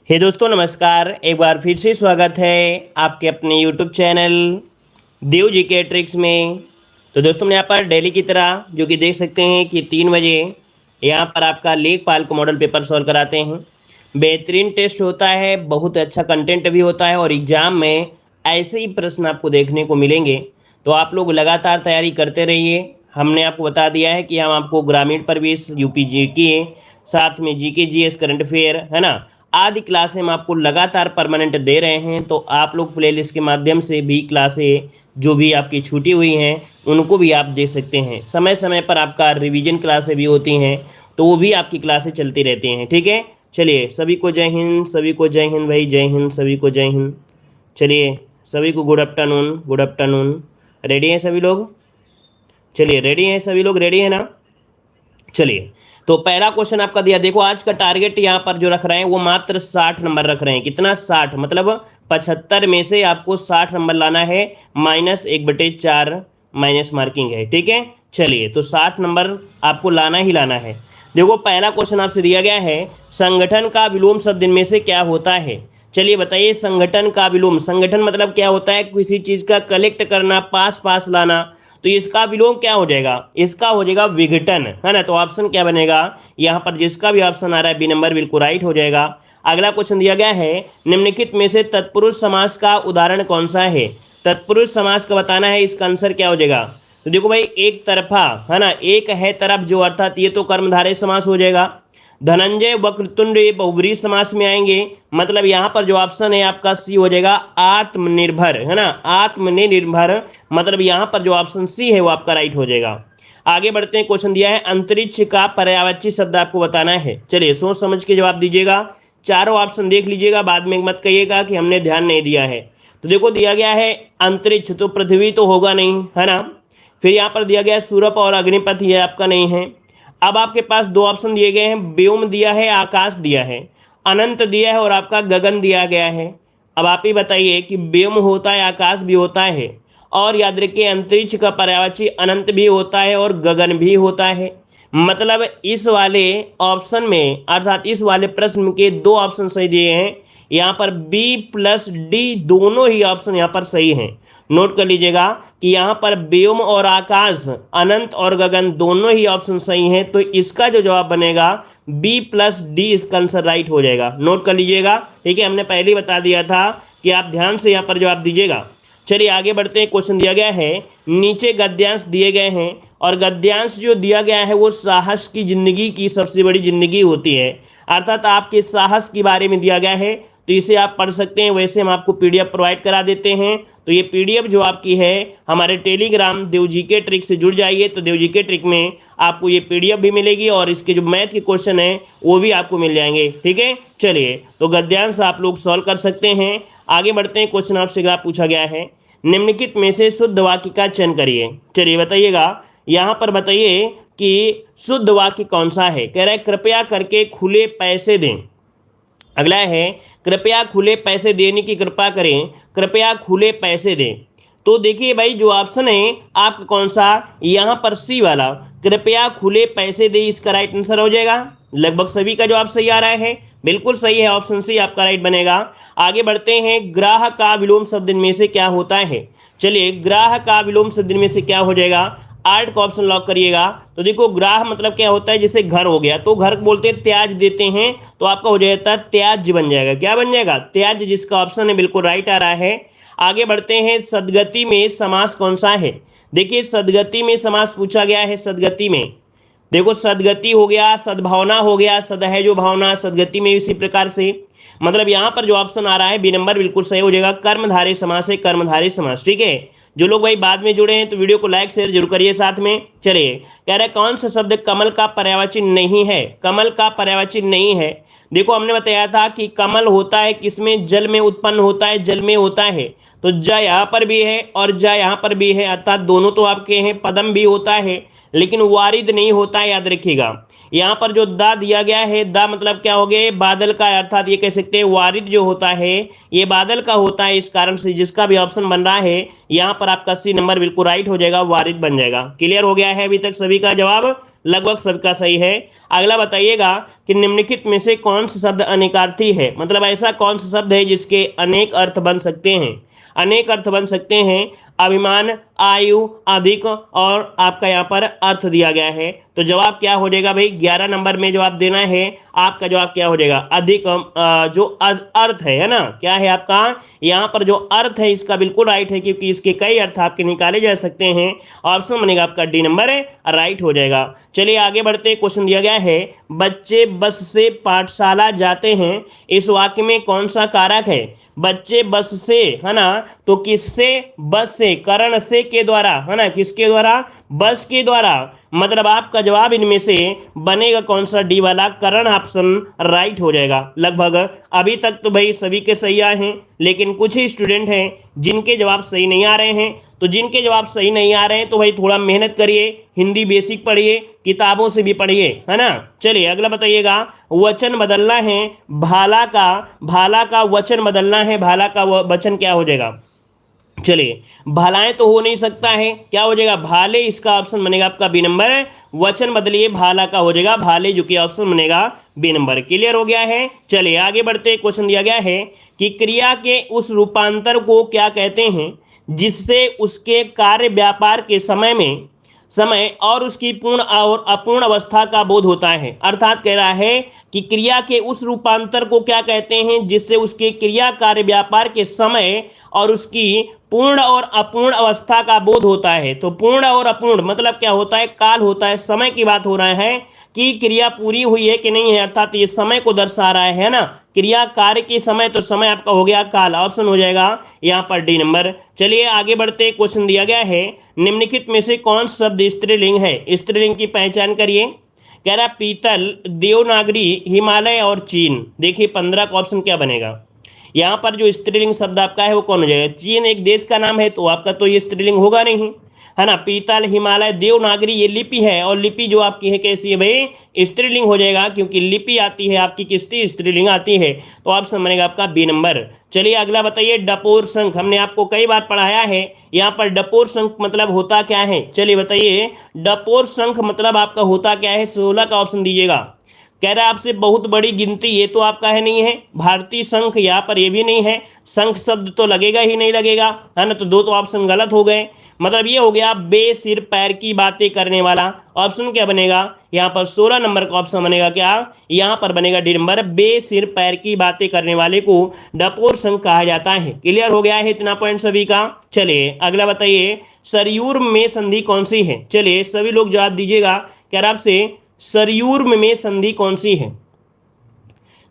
हे दोस्तों नमस्कार। एक बार फिर से स्वागत है आपके अपने यूट्यूब चैनल देव जी के ट्रिक्स में। तो दोस्तों यहाँ पर डेली की तरह जो कि देख सकते हैं कि 3 बजे यहाँ पर आपका लेखपाल का मॉडल पेपर सॉल्व कराते हैं। बेहतरीन टेस्ट होता है, बहुत अच्छा कंटेंट भी होता है और एग्ज़ाम में ऐसे ही प्रश्न आपको देखने को मिलेंगे। तो आप लोग लगातार तैयारी करते रहिए। हमने आपको बता दिया है कि हम आपको ग्रामीण प्रवेश, यूपी जीके, साथ में जीके जीएस, करंट अफेयर, है ना, आदि क्लासें हम आपको लगातार परमानेंट दे रहे हैं। तो आप लोग प्लेलिस्ट के माध्यम से भी क्लासें जो भी आपकी छूटी हुई हैं उनको भी आप देख सकते हैं। समय समय पर आपका रिवीजन क्लासें भी होती हैं, तो वो भी आपकी क्लासें चलती रहती हैं। ठीक है, चलिए सभी को जय हिंद, सभी को जय हिंद भाई, जय हिंद, सभी को जय हिंद। चलिए सभी को good afternoon, good afternoon. Ready हैं सभी लोग? चलिए रेडी हैं सभी लोग, रेडी है ना? चलिए, तो पहला क्वेश्चन आपका दिया। देखो आज का टारगेट यहाँ पर जो रख रहे हैं वो मात्र 60 नंबर रख रहे हैं। कितना? 60, मतलब 75 में से आपको 60 नंबर लाना है। -1/4 माइनस मार्किंग है। ठीक है, चलिए तो 60 नंबर आपको लाना ही लाना है। देखो पहला क्वेश्चन आपसे दिया गया है, संगठन का विलोम शब्द इनमें से क्या होता है? चलिए बताइए, संगठन का विलोम। संगठन मतलब क्या होता है? किसी चीज का कलेक्ट करना, पास पास लाना। तो इसका विलोम क्या हो जाएगा? इसका हो जाएगा विघटन, है ना। तो ऑप्शन क्या बनेगा यहाँ पर? जिसका भी ऑप्शन आ रहा है बी नंबर बिल्कुल राइट हो जाएगा। अगला क्वेश्चन दिया गया है, निम्नलिखित में से तत्पुरुष समास का उदाहरण कौन सा है? तत्पुरुष समास का बताना है, इसका आंसर क्या हो जाएगा? तो देखो भाई, एक तरफा, है ना, एक है तरफ जो, अर्थात ये तो कर्मधारय समास हो जाएगा। धनंजय वक्रतुंड ये बहुब्रीहि समास में आएंगे, मतलब यहाँ पर जो ऑप्शन है आपका सी हो जाएगा, आत्मनिर्भर, है ना, आत्मनिर्भर, मतलब यहाँ पर जो ऑप्शन सी है वो आपका राइट हो जाएगा। आगे बढ़ते हैं, क्वेश्चन दिया है, अंतरिक्ष का पर्यायवाची शब्द आपको बताना है। चलिए सोच समझ के जवाब दीजिएगा, चारों ऑप्शन देख लीजिएगा, बाद में मत कहिएगा कि हमने ध्यान नहीं दिया है। तो देखो दिया गया है अंतरिक्ष, तो पृथ्वी तो होगा नहीं, है ना। फिर यहाँ पर दिया गया है सूरप और अग्निपथ, ये आपका नहीं है। अब आपके पास दो ऑप्शन दिए गए हैं, व्योम दिया है, आकाश दिया है, अनंत दिया है और आपका गगन दिया गया है। अब आप ही बताइए कि व्योम होता है, आकाश भी होता है, और याद रखिए अंतरिक्ष का पर्यायवाची अनंत भी होता है और गगन भी होता है। मतलब इस वाले ऑप्शन में, अर्थात इस वाले प्रश्न के दो ऑप्शन सही दिए हैं। यहाँ पर बी प्लस डी दोनों ही ऑप्शन यहाँ पर सही हैं। नोट कर लीजिएगा कि यहाँ पर व्योम और आकाश, अनंत और गगन दोनों ही ऑप्शन सही हैं। तो इसका जो जवाब बनेगा बी प्लस डी, इसका आंसर राइट हो जाएगा। नोट कर लीजिएगा, ठीक है, हमने पहले ही बता दिया था कि आप ध्यान से यहाँ पर जवाब दीजिएगा। चलिए आगे बढ़ते हैं, क्वेश्चन दिया गया है, नीचे गद्यांश दिए गए हैं और गद्यांश जो दिया गया है वो साहस की जिंदगी की सबसे बड़ी जिंदगी होती है, अर्थात आपके साहस के बारे में दिया गया है। तो इसे आप पढ़ सकते हैं, वैसे हम आपको पीडीएफ प्रोवाइड करा देते हैं। तो ये पीडीएफ जो आपकी है हमारे टेलीग्राम देव जी के ट्रिक से जुड़ जाइए, तो देव जी के ट्रिक में आपको ये पीडीएफ भी मिलेगी और इसके जो मैथ के क्वेश्चन है वो भी आपको मिल जाएंगे। ठीक है, चलिए तो गद्यांश आप लोग सॉल्व कर सकते हैं। आगे बढ़ते हैं, क्वेश्चन आपसे अगर पूछा गया है, निम्नलिखित में से शुद्ध वाक्य का चयन करिए। चलिए बताइएगा, यहाँ पर बताइए कि शुद्ध वाक्य कौन सा है। कह रहा है कृपया करके खुले पैसे दें। अगला है कृपया खुले पैसे देने की कृपा करें, कृपया खुले पैसे दें। तो देखिए भाई, जो ऑप्शन है आपका कौन सा, यहाँ पर सी वाला, कृपया खुले पैसे दे, इसका राइट आंसर हो जाएगा। लगभग सभी का जवाब सही आ रहा है, बिल्कुल सही है, ऑप्शन सी आपका राइट बनेगा। आगे बढ़ते हैं, ग्राह का विलोम शब्द इनमें से क्या होता है? चलिए ग्राह का विलोम शब्द इनमें से क्या हो जाएगा? आर्ट का ऑप्शन लॉक करिएगा। तो देखो ग्राह मतलब क्या होता है, जैसे घर हो गया, तो घर बोलते हैं त्याज देते हैं, तो आपका हो जाता है त्याज्य बन जाएगा। क्या बन जाएगा? त्याज्य, जिसका ऑप्शन है बिल्कुल राइट आ रहा है। आगे बढ़ते हैं, सदगति में समास कौन सा है? देखिए सदगति में समास पूछा गया है। सदगति में देखो सदगति हो गया, सद्भावना हो गया, सद है जो भावना, सदगति में इसी प्रकार से, मतलब यहाँ पर जो ऑप्शन आ रहा है बी नंबर बिल्कुल सही हो जाएगा। कर्मधारय समास है, कर्मधारय समास। ठीक है, जो लोग भाई बाद में जुड़े हैं तो वीडियो को लाइक शेयर जरूर करिए साथ में। चलिए, कह रहे कौन सा शब्द कमल का पर्यायवाची नहीं है? कमल का पर्यायवाची नहीं है। देखो हमने बताया था कि कमल होता है किसमें? जल में उत्पन्न होता है, जल में होता है। तो ज यहाँ पर भी है और ज यहाँ पर भी है, अर्थात दोनों तो आपके हैं। पदम भी होता है लेकिन वारिद नहीं होता है, याद रखिएगा। यहाँ पर जो दा दिया गया है, दा मतलब क्या हो गया? बादल का, अर्थात ये कह सकते हैं वारिद जो होता है ये बादल का होता है। इस कारण से जिसका भी ऑप्शन बन रहा है यहाँ पर आपका सी नंबर बिल्कुल राइट हो जाएगा, वारिद बन जाएगा। क्लियर हो गया है अभी तक सभी का जवाब? लगभग सबका सही है। अगला बताइएगा कि निम्नलिखित में से कौन सा शब्द अनेकार्थी है, मतलब ऐसा कौन सा शब्द है जिसके अनेक अर्थ बन सकते हैं। अनेक अर्थ बन सकते हैं, अभिमान, आयु, अधिक और आपका यहाँ पर अर्थ दिया गया है। तो जवाब क्या हो जाएगा भाई? 11 नंबर में जवाब देना है। आपका जवाब क्या हो जाएगा? अधिक जो अर्थ है ना, क्या है आपका यहाँ पर जो अर्थ है इसका बिल्कुल राइट है, क्योंकि इसके कई अर्थ आपके निकाले जा सकते हैं। ऑप्शन बनेगा आपका डी नंबर राइट हो जाएगा। चलिए आगे बढ़ते। क्वेश्चन दिया गया है, बच्चे बस से पाठशाला जाते हैं, इस वाक्य में कौन सा कारक है? बच्चे बस से, है ना, तो किससे? बस से, करण से के द्वारा, है ना, किसके द्वारा? बस के द्वारा। मतलब आपका जवाब इनमें से बनेगा कौन सा? डी वाला, करण ऑप्शन राइट हो जाएगा। लगभग अभी तक तो भाई सभी के सही आए हैं, लेकिन कुछ ही स्टूडेंट हैं जिनके जवाब सही नहीं आ रहे हैं। तो जिनके जवाब सही नहीं आ रहे हैं तो भाई थोड़ा मेहनत करिए, हिंदी बेसिक पढ़िए, किताबों से भी पढ़िए, है ना। चलिए अगला बताइएगा, वचन बदलना है भाला का, भाला का वचन बदलना है, भाला का वचन क्या हो जाएगा? चलिए भालाएं तो हो नहीं सकता है, क्या हो जाएगा? भाले, इसका ऑप्शन बनेगा आपका बी नंबर। वचन बदलिए, भाला का हो जाएगा भाले, जो कि ऑप्शन बनेगा बी नंबर। क्लियर हो गया है। चलिए आगे बढ़ते। क्वेश्चन दिया गया है कि क्रिया के उस रूपांतर को क्या कहते हैं जिससे उसके कार्य व्यापार के समय और उसकी पूर्ण और अपूर्ण अवस्था का बोध होता है। अर्थात कह रहा है कि क्रिया के उस रूपांतर को क्या कहते हैं जिससे उसके क्रिया कार्य व्यापार के समय और उसकी पूर्ण और अपूर्ण अवस्था का बोध होता है। तो पूर्ण और अपूर्ण मतलब क्या होता है? काल होता है, समय की बात हो रहा है कि क्रिया पूरी हुई है कि नहीं है, अर्थात ये समय को दर्शा रहा है ना। क्रिया कार्य के समय, तो समय आपका हो गया काल, ऑप्शन हो जाएगा यहाँ पर डी नंबर। चलिए आगे बढ़ते। क्वेश्चन दिया गया है, निम्नलिखित में से कौन शब्द स्त्रीलिंग है? स्त्रीलिंग की पहचान करिए। कह रहा पीतल, देवनागरी, हिमालय और चीन। देखिए 15 का ऑप्शन क्या बनेगा? यहाँ पर जो स्त्रीलिंग शब्द आपका है वो कौन हो जाएगा? चीन एक देश का नाम है, तो आपका तो ये स्त्रीलिंग होगा नहीं, है ना। पीतल, हिमालय, देवनागरी ये लिपि है, और लिपि जो आपकी है कैसी है भाई? स्त्रीलिंग हो जाएगा, क्योंकि लिपि आती है आपकी किसकी? स्त्रीलिंग आती है। तो ऑप्शन बनेगा आपका बी नंबर। चलिए अगला बताइए, डपोर शंख, हमने आपको कई बार पढ़ाया है। यहाँ पर डपोर शंख मतलब होता क्या है? चलिए बताइए, डपोर शंख मतलब आपका होता क्या है? 16 का ऑप्शन दीजिएगा। कह रहा है आपसे बहुत बड़ी गिनती, ये तो आपका है नहीं है। भारतीय संघ, यहाँ पर ये भी नहीं है। संघ शब्द तो लगेगा ही नहीं, लगेगा, है ना। तो दो तो ऑप्शन गलत हो गए। मतलब ये हो गया बे सिर पैर की बातें करने वाला। ऑप्शन क्या बनेगा यहाँ पर? 16 नंबर का ऑप्शन बनेगा क्या? यहाँ पर बनेगा डी नंबर। बे सिर पैर की बातें करने वाले को डपोर संघ कहा जाता है। क्लियर हो गया है इतना पॉइंट सभी का? चलिए अगला बताइए, सरयूर में संधि कौन सी है? चलिए सभी लोग जवाब दीजिएगा। कह रहा आपसे सरयूर में संधि कौन सी है?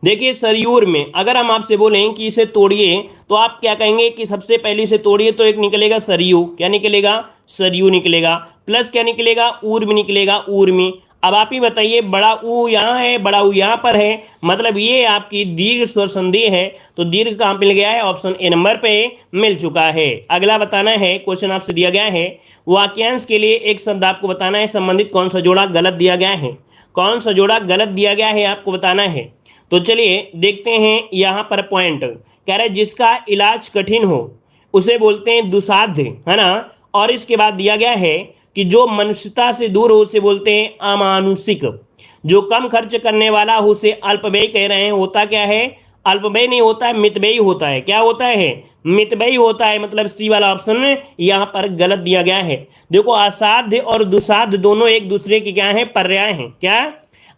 देखिए सरयूर में अगर हम आपसे बोलें कि इसे तोड़िए, तो आप क्या कहेंगे कि सबसे पहले इसे तोड़िए, तो एक निकलेगा सरयू। क्या निकलेगा? सरयू निकलेगा। प्लस क्या निकलेगा? ऊर्मी निकलेगा, ऊर्मी। अब आप ही बताइए, बड़ा ऊ यहाँ है, बड़ा ऊ यहाँ पर है, मतलब ये आपकी दीर्घ स्वर संधि है। तो दीर्घ कहाँ मिल गया है? ऑप्शन ए नंबर पे मिल चुका है। अगला बताना है, क्वेश्चन आपसे दिया गया है, वाक्यांश के लिए एक शब्द आपको बताना है, संबंधित कौन सा जोड़ा गलत दिया गया है? कौन सा जोड़ा गलत दिया गया है आपको बताना है। तो चलिए देखते हैं यहाँ पर पॉइंट। कह रहे जिसका इलाज कठिन हो उसे बोलते हैं दुसाध्य, है ना। और इसके बाद दिया गया है कि जो मनुष्यता से दूर हो उसे बोलते हैं अमानुषिक। जो कम खर्च करने वाला हो उसे अल्पव्ययी कह रहे हैं। होता क्या है? अल्पव्ययी नहीं होता है, मितव्ययी होता है। क्या होता है? मितव्ययी होता है। मतलब सी वाला ऑप्शन यहाँ पर गलत दिया गया है। देखो असाध्य और दुसाध्य दोनों एक दूसरे के क्या है? पर्याय हैं। क्या?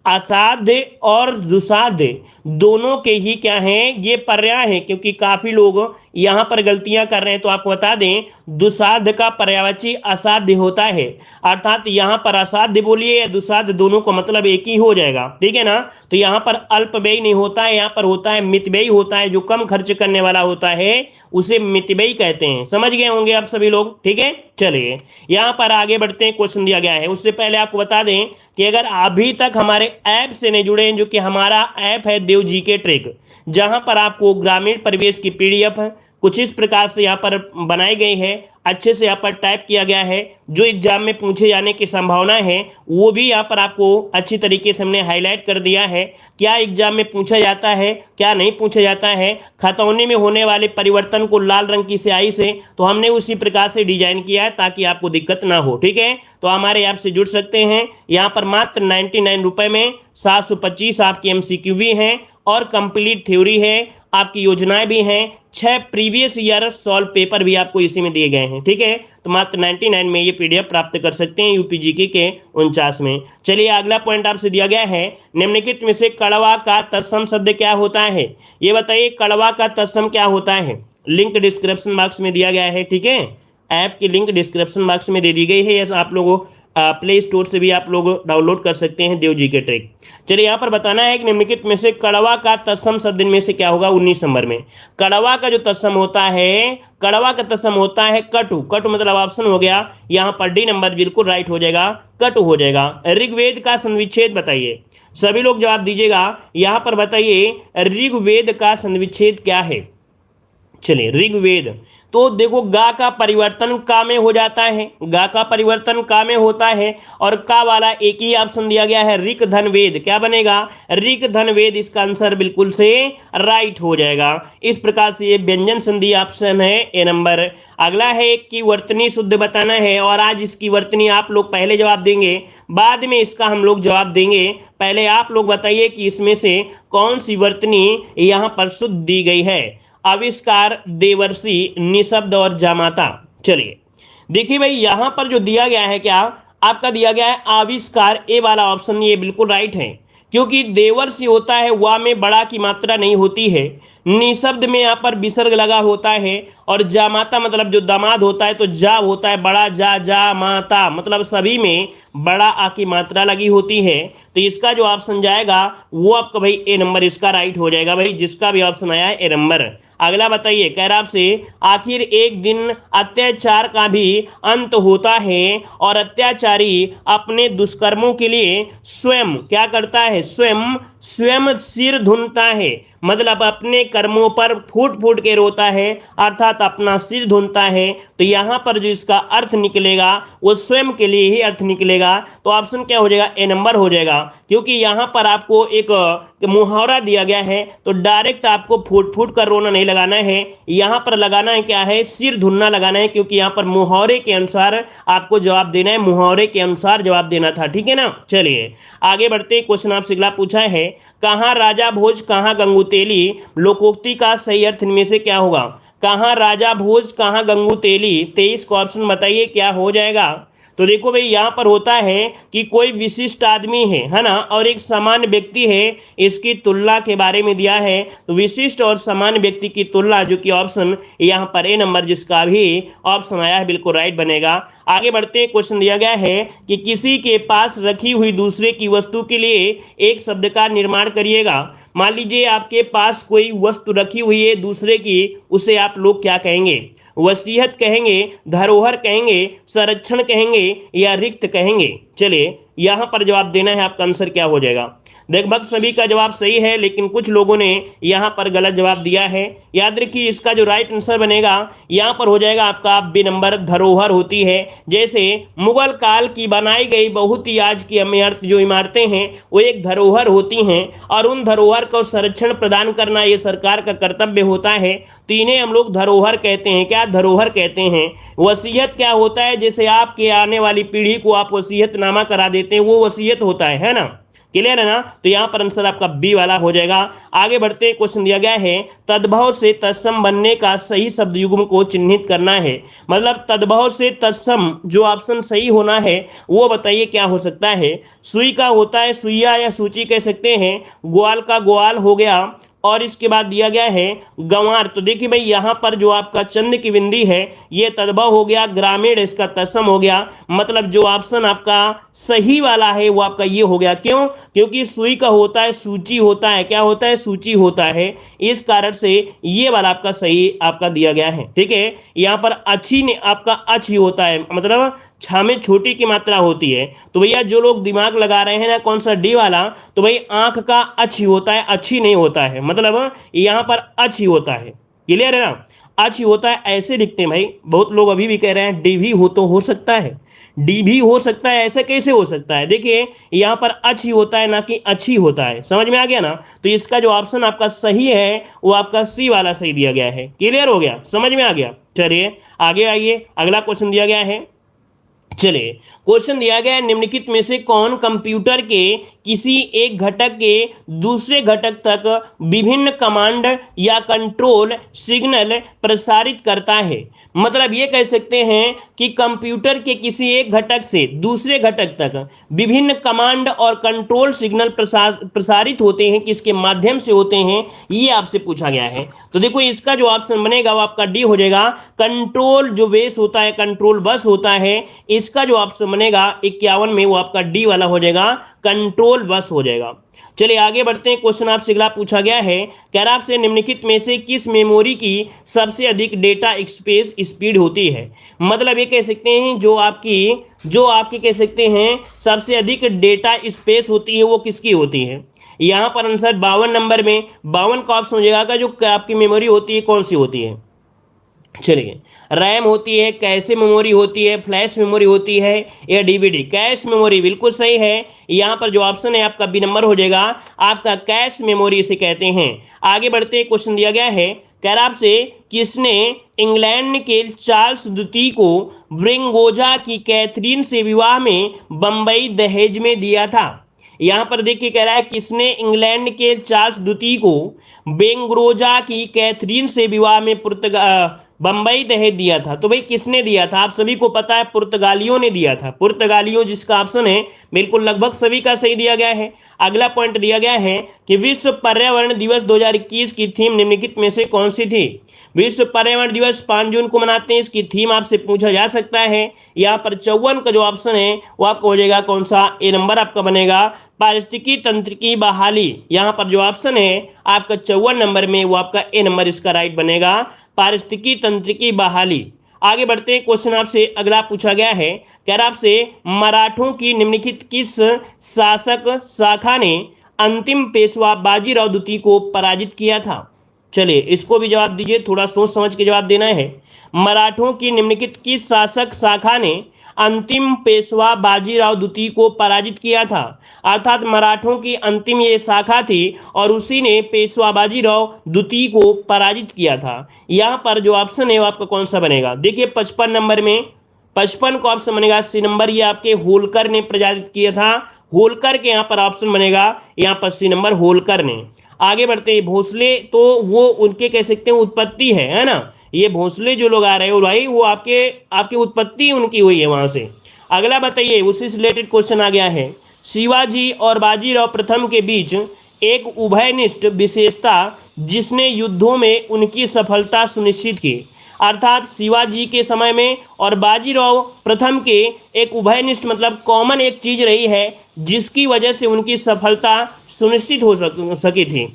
असाध्य और दुसाध्य दोनों के ही क्या हैं? ये पर्याय हैं, क्योंकि काफी लोग यहाँ पर गलतियां कर रहे हैं। तो आपको बता दें, दुसाध्य का पर्यायवाची असाध्य होता है, अर्थात यहाँ पर असाध्य बोलिए या दुसाध्य, दोनों का मतलब एक ही हो जाएगा, ठीक है ना। तो यहाँ पर अल्पव्ययी नहीं होता है, यहाँ पर होता है मितव्ययी होता है। जो कम खर्च करने वाला होता है उसे मितव्ययी कहते हैं। समझ गए होंगे आप सभी लोग, ठीक है। चलिए यहाँ पर आगे बढ़ते हैं। क्वेश्चन दिया गया है, उससे पहले आपको बता दें कि अगर अभी तक हमारे ऐप से नहीं जुड़े हैं, जो कि हमारा ऐप है देव जीके ट्रिक, जहां पर आपको ग्रामीण परिवेश की पीडीएफ, कुछ इस प्रकार से यहाँ पर बनाई गई है, अच्छे से यहाँ पर टाइप किया गया है। जो एग्जाम में पूछे जाने की संभावना है वो भी यहाँ पर आपको अच्छी तरीके से हमने हाईलाइट कर दिया है। क्या एग्जाम में पूछा जाता है, क्या नहीं पूछा जाता है, खतौनी में होने वाले परिवर्तन को लाल रंग की स्याही से तो हमने उसी प्रकार से डिजाइन किया है ताकि आपको दिक्कत ना हो। ठीक है, तो हमारे ऐप से जुड़ सकते हैं। यहाँ पर मात्र 99 रुपए में 725 आपकी MCQ भी हैं और कंप्लीट थ्योरी है, आपकी योजनाएं भी हैं, 6 प्रीवियस ईयर सॉल्व पेपर भी आपको इसी में दिए गए हैं। ठीक है, तो मात्र 99 में ये PDF प्राप्त कर सकते हैं UPGK के 49 में। चलिए अगला पॉइंट आपसे दिया गया है, निम्नलिखित में से कड़वा का तत्सम शब्द क्या होता है? ये बताइए कड़वा का तत्सम क्या होता है? लिंक डिस्क्रिप्शन बॉक्स में दिया गया है। ठीक है, ऐप की लिंक डिस्क्रिप्शन बॉक्स में दे दी गई है, यस आप लोगों प्ले स्टोर से भी आप लोग डाउनलोड कर सकते हैं देव जी के ट्रिक। चलिए यहाँ पर बताना है कि निम्नलिखित में से कड़वा का तत्सम शब्द में से क्या होगा 19 नंबर में। कड़वा का जो तत्सम होता है, कड़वा का तत्सम होता है कटु। कटु मतलब ऑप्शन हो गया यहाँ पर डी नंबर, बिल्कुल राइट हो जाएगा, कटु हो जाएगा। ऋग्वेद का संविच्छेद बताइए, सभी लोग जवाब दीजिएगा। यहाँ पर बताइए ऋग्वेद का संविच्छेद क्या है? चलिए ऋग्वेद, तो देखो गा का परिवर्तन का में हो जाता है, गा का परिवर्तन का में होता है और का वाला एक ही ऑप्शन दिया गया है ऋक धन वेद। क्या बनेगा? ऋक धन वेद, इसका आंसर बिल्कुल से राइट हो जाएगा। इस प्रकार से ये व्यंजन संधि ऑप्शन है ए नंबर। अगला है कि वर्तनी शुद्ध बताना है और आज इसकी वर्तनी आप लोग पहले जवाब देंगे, बाद में इसका हम लोग जवाब देंगे। पहले आप लोग बताइए कि इसमें से कौन सी वर्तनी यहाँ पर शुद्ध दी गई है। आविष्कार, देवर्षि, निशब्द और जामाता। चलिए देखिए भाई यहां पर जो दिया गया है, क्या आपका दिया गया है आविष्कार, ए वाला ऑप्शन ये बिल्कुल राइट है, क्योंकि देवर्षि होता है वा में बड़ा की मात्रा नहीं होती है, निशब्द में यहाँ पर विसर्ग लगा होता है और जामाता मतलब जो दामाद होता है तो जा होता है बड़ा, जा माता मतलब सभी में बड़ा आ की मात्रा लगी होती है। तो इसका जो ऑप्शन जाएगा वो आपका भाई ए नंबर इसका राइट हो जाएगा भाई, जिसका भी ऑप्शन आया है ए नंबर। अगला बताइए, कह रहा आपसे आखिर एक दिन अत्याचार का भी अंत होता है और अत्याचारी अपने दुष्कर्मों के लिए स्वयं क्या करता है? स्वयं सिर धुनता है, मतलब अपने कर्मों पर फूट फूट के रोता है, अर्थात अपना सिर धुनता है। तो यहाँ पर जो इसका अर्थ निकलेगा वो स्वयं के लिए ही अर्थ निकलेगा। तो ऑप्शन क्या हो जाएगा? ए नंबर हो जाएगा, क्योंकि यहाँ पर आपको एक मुहावरा दिया गया है तो डायरेक्ट आपको फूट फूट कर रोना नहीं लगाना है, यहाँ पर लगाना है क्या है? सिर धुनना लगाना है, क्योंकि यहाँ पर मुहावरे के अनुसार आपको जवाब देना है, मुहावरे के अनुसार जवाब देना था। ठीक है ना, चलिए आगे बढ़ते। क्वेश्चन आपसे अगला पूछा है, कहाँ राजा भोज कहाँ गंगुतेली, लोकोक्ति का सही अर्थ इनमें से क्या होगा? कहाँ राजा भोज कहाँ गंगुतेली, 23 का ऑप्शन बताइए क्या हो जाएगा। तो देखो भाई यहाँ पर होता है कि कोई विशिष्ट आदमी है ना, और एक सामान्य व्यक्ति है, इसकी तुलना के बारे में दिया है। तो विशिष्ट और सामान्य व्यक्ति की तुलना, जो कि ऑप्शन यहाँ पर ए नंबर जिसका भी ऑप्शन आया है बिल्कुल राइट बनेगा। आगे बढ़ते, क्वेश्चन दिया गया है कि किसी के पास रखी हुई दूसरे की वस्तु के लिए एक शब्द का निर्माण करिएगा। मान लीजिए आपके पास कोई वस्तु रखी हुई है दूसरे की, उसे आप लोग क्या कहेंगे? वसीयत कहेंगे, धरोहर कहेंगे, संरक्षण कहेंगे या रिक्त कहेंगे। चलिए यहां पर जवाब देना है, आपका आंसर क्या हो जाएगा। लगभग सभी का जवाब सही है, लेकिन कुछ लोगों ने यहां पर गलत जवाब दिया है। याद रखिए इसका जो राइट आंसर बनेगा यहां पर हो जाएगा आपका बी नंबर, धरोहर होती है। जैसे मुगल काल की बनाई गई बहुत ही आज की जो इमारतें हैं वो एक धरोहर होती हैं, और उन धरोहर को संरक्षण प्रदान करना ये सरकार का कर्तव्य होता है। तो इन्हें हम लोग धरोहर कहते हैं। क्या? धरोहर कहते हैं। वसीयत क्या होता है? जैसे आपके आने वाली पीढ़ी को आप वसीयतनामा करा देते हैं, वो वसीयत होता है ना। क्लियर है ना? तो यहां पर आंसर आपका बी वाला हो जाएगा। आगे बढ़ते, क्वेश्चन दिया गया है तद्भव से तत्सम बनने का सही शब्द युग्म को चिन्हित करना है। मतलब तद्भव से तत्सम जो ऑप्शन सही होना है वो बताइए क्या हो सकता है। सुई का होता है सुइया या सूची कह सकते हैं, ग्वाल का ग्वाल हो गया, और इसके बाद दिया गया है गंवार। तो देखिए भाई यहाँ पर जो आपका चंद की बिंदी है ये तद्भव हो गया, ग्रामीण इसका तत्सम हो गया। मतलब जो ऑप्शन आपका सही वाला है वो आपका ये हो गया। क्यों? क्योंकि सुई का होता है सूची होता है, क्या होता है? सूची होता है। इस कारण से ये वाला आपका सही आपका दिया गया है। ठीक है, यहाँ पर अच्छी ने आपका अच ही होता है, मतलब छा में छोटी की मात्रा होती है। तो भैया जो लोग दिमाग लगा रहे हैं ना कौन सा डी वाला, तो भाई आंख का अच ही होता है, अच्छी नहीं होता है, मतलब यहाँ पर अच ही होता है। क्लियर है ना? अच ही होता है, ऐसे लिखते हैं भाई। बहुत लोग अभी भी कह रहे हैं डी भी हो सकता है, डी भी हो सकता है, ऐसा कैसे हो सकता है? देखिए यहाँ पर अच ही होता है, ना कि अच्छी होता है। समझ में आ गया ना? तो इसका जो ऑप्शन आपका सही है वो आपका सी वाला सही दिया गया है। क्लियर हो गया? समझ में आ गया? चलिए आगे आइए, अगला क्वेश्चन दिया गया है। चलिए क्वेश्चन दिया गया है, निम्नलिखित में से कौन कंप्यूटर के किसी एक घटक के दूसरे घटक तक विभिन्न कमांड या कंट्रोल सिग्नल प्रसारित करता है? मतलब ये कह सकते हैं कि कंप्यूटर के किसी एक घटक से दूसरे घटक तक विभिन्न कमांड और कंट्रोल सिग्नल प्रसारित होते हैं, किसके माध्यम से होते हैं, ये आपसे पूछा गया है। तो देखो इसका जो ऑप्शन बनेगा वो आपका डी हो जाएगा। कंट्रोल जो बेस होता है, कंट्रोल बस होता है, इसका जो ऑप्शन बनेगा 51 में वो आपका डी वाला हो जाएगा, कंट्रोल बस हो जाएगा। चलिए आगे बढ़ते हैं। क्वेश्चन आपसे अगला पूछा गया है, कह रहा आपसे निम्नलिखित में से किस मेमोरी की सबसे अधिक डेटा स्पेस स्पीड होती है? मतलब ये कह सकते हैं जो आपकी कह सकते हैं सबसे अधिक डेटा स्पेस होती है वो किसकी होती है? यहां पर आंसर 52 नंबर में 52 का ऑप्शन हो जाएगा। जो आपकी मेमोरी होती है कौन सी होती है? चलिए, रैम होती है, कैश मेमोरी होती है, फ्लैश मेमोरी होती है, या डीवीडी? कैश मेमोरी बिल्कुल सही है। यहाँ पर जो ऑप्शन है आपका बी नंबर हो जाएगा, आपका कैश मेमोरी इसे कहते हैं। आगे बढ़ते हैं, क्वेश्चन दिया गया है, कह रहा आपसे किसने इंग्लैंड के चार्ल्स द्वितीय को ब्रिंगोजा की कैथरीन से विवाह में बंबई दहेज में दिया था? यहां पर देखिए कह रहा है किसने इंग्लैंड के चार्ल्स द्वितीय को बेंगरोजा की कैथरीन से विवाह में बंबई दहेज दिया था? तो भाई किसने दिया था? आप सभी को पता है पुर्तगालियों ने दिया था। पुर्तगालियों, जिसका ऑप्शन है बिल्कुल लगभग सभी का सही दिया गया है। अगला पॉइंट दिया गया है कि विश्व पर्यावरण दिवस 2021 की थीम निम्नलिखित में से कौन सी थी? विश्व पर्यावरण दिवस 5 जून को मनाते हैं, इसकी थीम आपसे पूछा जा सकता है। यहाँ पर 54 का जो ऑप्शन है वो आपको हो जाएगा कौन सा? ए नंबर आपका बनेगा, पारिस्थितिकी तंत्र की बहाली। यहाँ पर जो ऑप्शन है आपका 54 नंबर में वो आपका ए नंबर इसका राइट बनेगा, पारिस्थितिकी तंत्र की बहाली। आगे बढ़ते हैं, क्वेश्चन आपसे अगला पूछा गया है, कह रहा आपसे मराठों की निम्नलिखित किस शासक शाखा ने अंतिम पेशवा बाजीराव द्वितीय को पराजित किया था? चलिए इसको भी जवाब दीजिए, थोड़ा सोच समझ के जवाब देना है। मराठों की निम्नलिखित किस शासक शाखा ने अंतिम पेशवा बाजीराव द्वितीय को पराजित किया था? अर्थात मराठों की अंतिम ये शाखा थी और उसी ने पेशवा बाजीराव द्वितीय को पराजित किया था। यहाँ पर जो ऑप्शन है वो आपका कौन सा बनेगा? देखिए 55 नंबर में 55 का ऑप्शन बनेगा सी नंबर, ये आपके होलकर ने पराजित किया था। होलकर के यहाँ पर ऑप्शन बनेगा यहाँ पर सी नंबर, होलकर ने। आगे बढ़ते हैं, भोसले तो वो उनके कह सकते हैं उत्पत्ति है ना? ये भोसले जो लोग आ रहे हो भाई वो आपकी उत्पत्ति उनकी हुई है वहां से। अगला बताइए, उसी से रिलेटेड क्वेश्चन आ गया है, शिवाजी और बाजीराव प्रथम के बीच एक उभयनिष्ठ विशेषता जिसने युद्धों में उनकी सफलता सुनिश्चित की? अर्थात शिवाजी के समय में और बाजीराव प्रथम के एक उभयनिष्ठ मतलब कॉमन एक चीज रही है जिसकी वजह से उनकी सफलता सुनिश्चित हो सकी थी।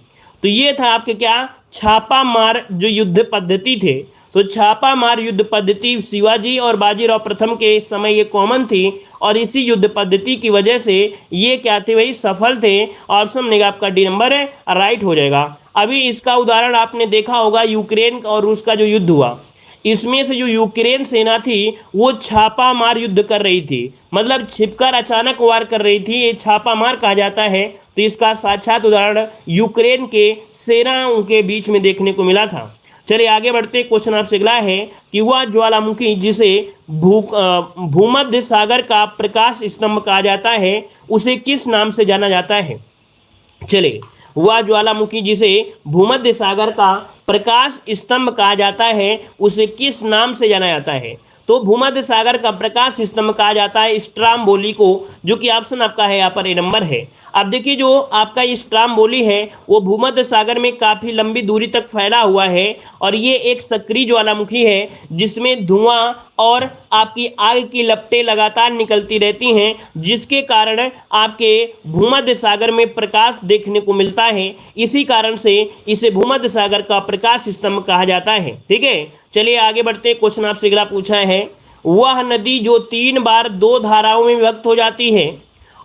तो ये था आपके क्या? छापा मार जो युद्ध पद्धति थे। तो छापा मार युद्ध पद्धति शिवाजी और बाजीराव प्रथम के समय ये कॉमन थी और इसी युद्ध पद्धति की वजह से ये क्या थे भाई? सफल थे। ऑप्शन बनेगा आपका डी नंबर है, राइट हो जाएगा। अभी इसका उदाहरण आपने देखा होगा, यूक्रेन और रूस का जो युद्ध हुआ, इसमें से जो यूक्रेन सेना थी वो छापा मार युद्ध कर रही थी, मतलब छिपकर अचानक वार कर रही थी, ये छापा मार कहा जाता है। तो इसका साक्षात उदाहरण यूक्रेन के सेनाओं के बीच में देखने को मिला था। चलिए आगे बढ़ते, क्वेश्चन आपसे अगला है कि वह ज्वालामुखी जिसे भूमध्य सागर का प्रकाश स्तंभ कहा जाता है उसे किस नाम से जाना जाता है? चलिए, वह ज्वालामुखी जिसे भूमध्य सागर का प्रकाश स्तंभ कहा जाता है उसे किस नाम से जाना जाता है? तो भूमध्य सागर का प्रकाश स्तंभ कहा जाता है स्ट्राम्बोली को, जो कि ऑप्शन आपका है यहाँ पर ए नंबर है। अब देखिए जो आपका स्ट्राम्बोली है वो भूमध्य सागर में काफी लंबी दूरी तक फैला हुआ है और ये एक सक्रिय ज्वालामुखी है जिसमें धुआं और आपकी आग की लपटें लगातार निकलती रहती हैं, जिसके कारण आपके भूमध्य सागर में प्रकाश देखने को मिलता है। इसी कारण से इसे भूमध्य सागर का प्रकाश स्तंभ कहा जाता है। ठीक है, चलिए आगे बढ़ते, क्वेश्चन आपसे अगला पूछा है, वह नदी जो 3 बार 2 धाराओं में विभक्त हो जाती है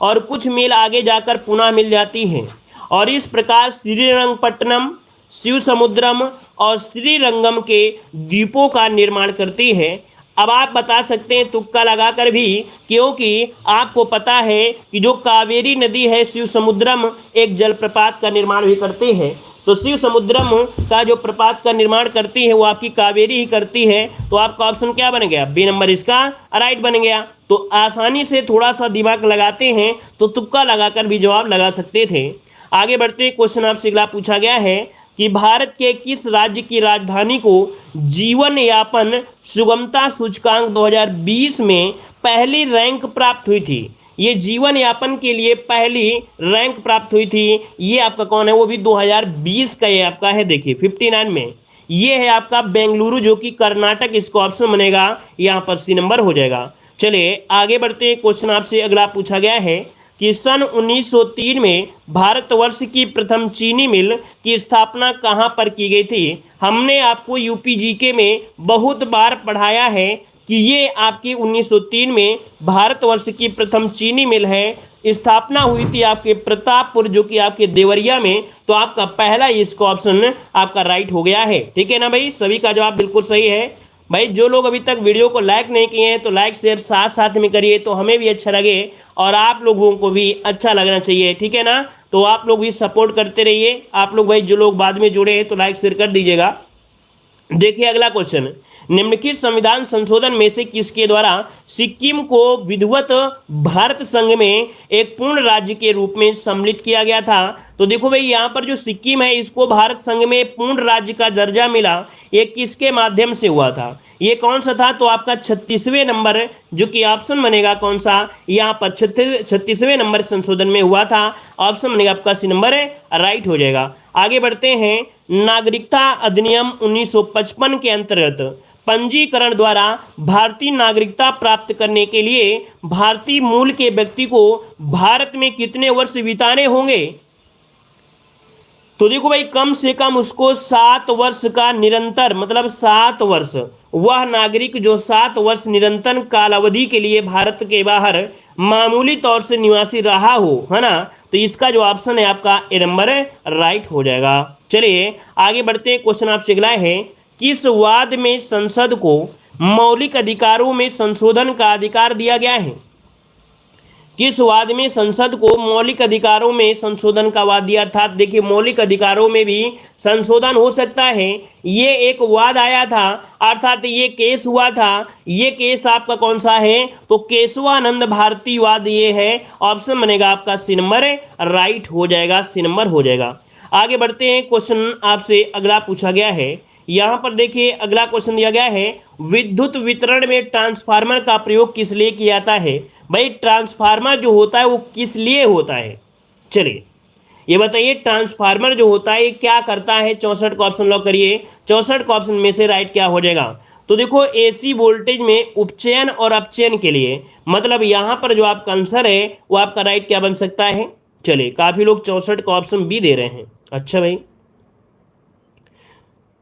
और कुछ मील आगे जाकर पुनः मिल जाती है और इस प्रकार श्रीरंगपट्टनम, शिव समुद्रम और श्रीरंगम के द्वीपों का निर्माण करती है। अब आप बता सकते हैं तुक्का लगाकर भी, क्योंकि आपको पता है कि जो कावेरी नदी है शिव समुद्रम एक जलप्रपात का निर्माण भी करती है। तो शिव समुद्रम का जो प्रपात का निर्माण करती है वो आपकी कावेरी ही करती है। तो आपका ऑप्शन क्या बन गया? बी नंबर इसका राइट बन गया। तो आसानी से थोड़ा सा दिमाग लगाते हैं तो तुक्का लगाकर भी जवाब लगा सकते थे। आगे बढ़ते क्वेश्चन आपसे अगला पूछा गया है कि भारत के किस राज्य की राजधानी को जीवन यापन सुगमता सूचकांक 2020 में पहली रैंक प्राप्त हुई थी? ये जीवन यापन के लिए पहली रैंक प्राप्त हुई थी, ये आपका कौन है? वो भी 2020 का ये आपका है, देखिए 59 में। ये है आपका बेंगलुरु, जो कि कर्नाटक, इसको ऑप्शन बनेगा यहाँ पर सी नंबर हो जाएगा। चलिए आगे बढ़ते हैं। क्वेश्चन आपसे अगला पूछा गया है कि सन 1903 में भारतवर्ष की प्रथम चीनी मिल की स्थापना कहाँ पर की गई थी? हमने आपको यूपीजीके में बहुत बार पढ़ाया है कि ये आपकी 1903 में भारतवर्ष की प्रथम चीनी मिल है, स्थापना हुई थी आपके प्रतापपुर, जो कि आपके देवरिया में। तो आपका पहला इसका ऑप्शन आपका राइट हो गया है। ठीक है ना भाई, सभी का जवाब बिल्कुल सही है। भाई जो लोग अभी तक वीडियो को लाइक नहीं किए हैं तो लाइक शेयर साथ साथ में करिए, तो हमें भी अच्छा लगे और आप लोगों को भी अच्छा लगना चाहिए। ठीक है ना, तो आप लोग भी सपोर्ट करते रहिए। आप लोग भाई जो लोग बाद में जुड़े हैं तो लाइक शेयर कर दीजिएगा। देखिए अगला क्वेश्चन, निम्नलिखित संविधान संशोधन में से किसके द्वारा सिक्किम को विधिवत भारत संघ में एक पूर्ण राज्य के रूप में सम्मिलित किया गया था? तो देखो भाई यहाँ पर जो सिक्किम है इसको भारत संघ में पूर्ण राज्य का दर्जा मिला, ये किसके माध्यम से हुआ था? ये कौन सा था? तो आपका 36वें नंबर, जो कि ऑप्शन बनेगा कौन सा? यहाँ पर 36वें नंबर संशोधन में हुआ था। ऑप्शन बनेगा आपका सी नंबर राइट हो जाएगा। आगे बढ़ते हैं। नागरिकता अधिनियम 1955 के अंतर्गत पंजीकरण द्वारा भारतीय नागरिकता प्राप्त करने के लिए भारतीय मूल के व्यक्ति को भारत में कितने वर्ष बिताने होंगे? तो देखो भाई कम से कम उसको 7 वर्ष का निरंतर, मतलब 7 वर्ष, वह नागरिक जो 7 वर्ष निरंतर कालावधि के लिए भारत के बाहर मामूली तौर से निवासी रहा हो, है ना। तो इसका जो ऑप्शन है आपका ए नंबर राइट हो जाएगा। चलिए आगे बढ़ते हैं। क्वेश्चन आपसे अगला है, किस वाद में संसद को मौलिक अधिकारों में संशोधन का अधिकार दिया गया है? किस वाद में संसद को मौलिक अधिकारों में संशोधन का वाद दिया था? देखिए मौलिक अधिकारों में भी संशोधन हो सकता है, ये एक वाद आया था, अर्थात ये केस हुआ था। ये केस आपका कौन सा है? तो केशवानंद भारती वाद ये है। ऑप्शन बनेगा आपका सी नंबर राइट हो जाएगा, सी नंबर हो जाएगा। आगे बढ़ते हैं। क्वेश्चन आपसे अगला पूछा गया है, यहाँ पर देखिए अगला क्वेश्चन दिया गया है, विद्युत वितरण में ट्रांसफार्मर का प्रयोग किस लिए किया जाता है? भाई ट्रांसफार्मर जो होता है वो किस लिए होता है? चलिए ये बताइए, ट्रांसफार्मर जो होता है क्या करता है? 64 का ऑप्शन लॉक करिए। 64 का ऑप्शन में से राइट क्या हो जाएगा? तो देखो एसी वोल्टेज में उपचयन और अपचयन के लिए, मतलब यहाँ पर जो आपका आंसर है वो आपका राइट क्या बन सकता है? चलिए काफी लोग 64 का ऑप्शन बी दे रहे हैं। अच्छा भाई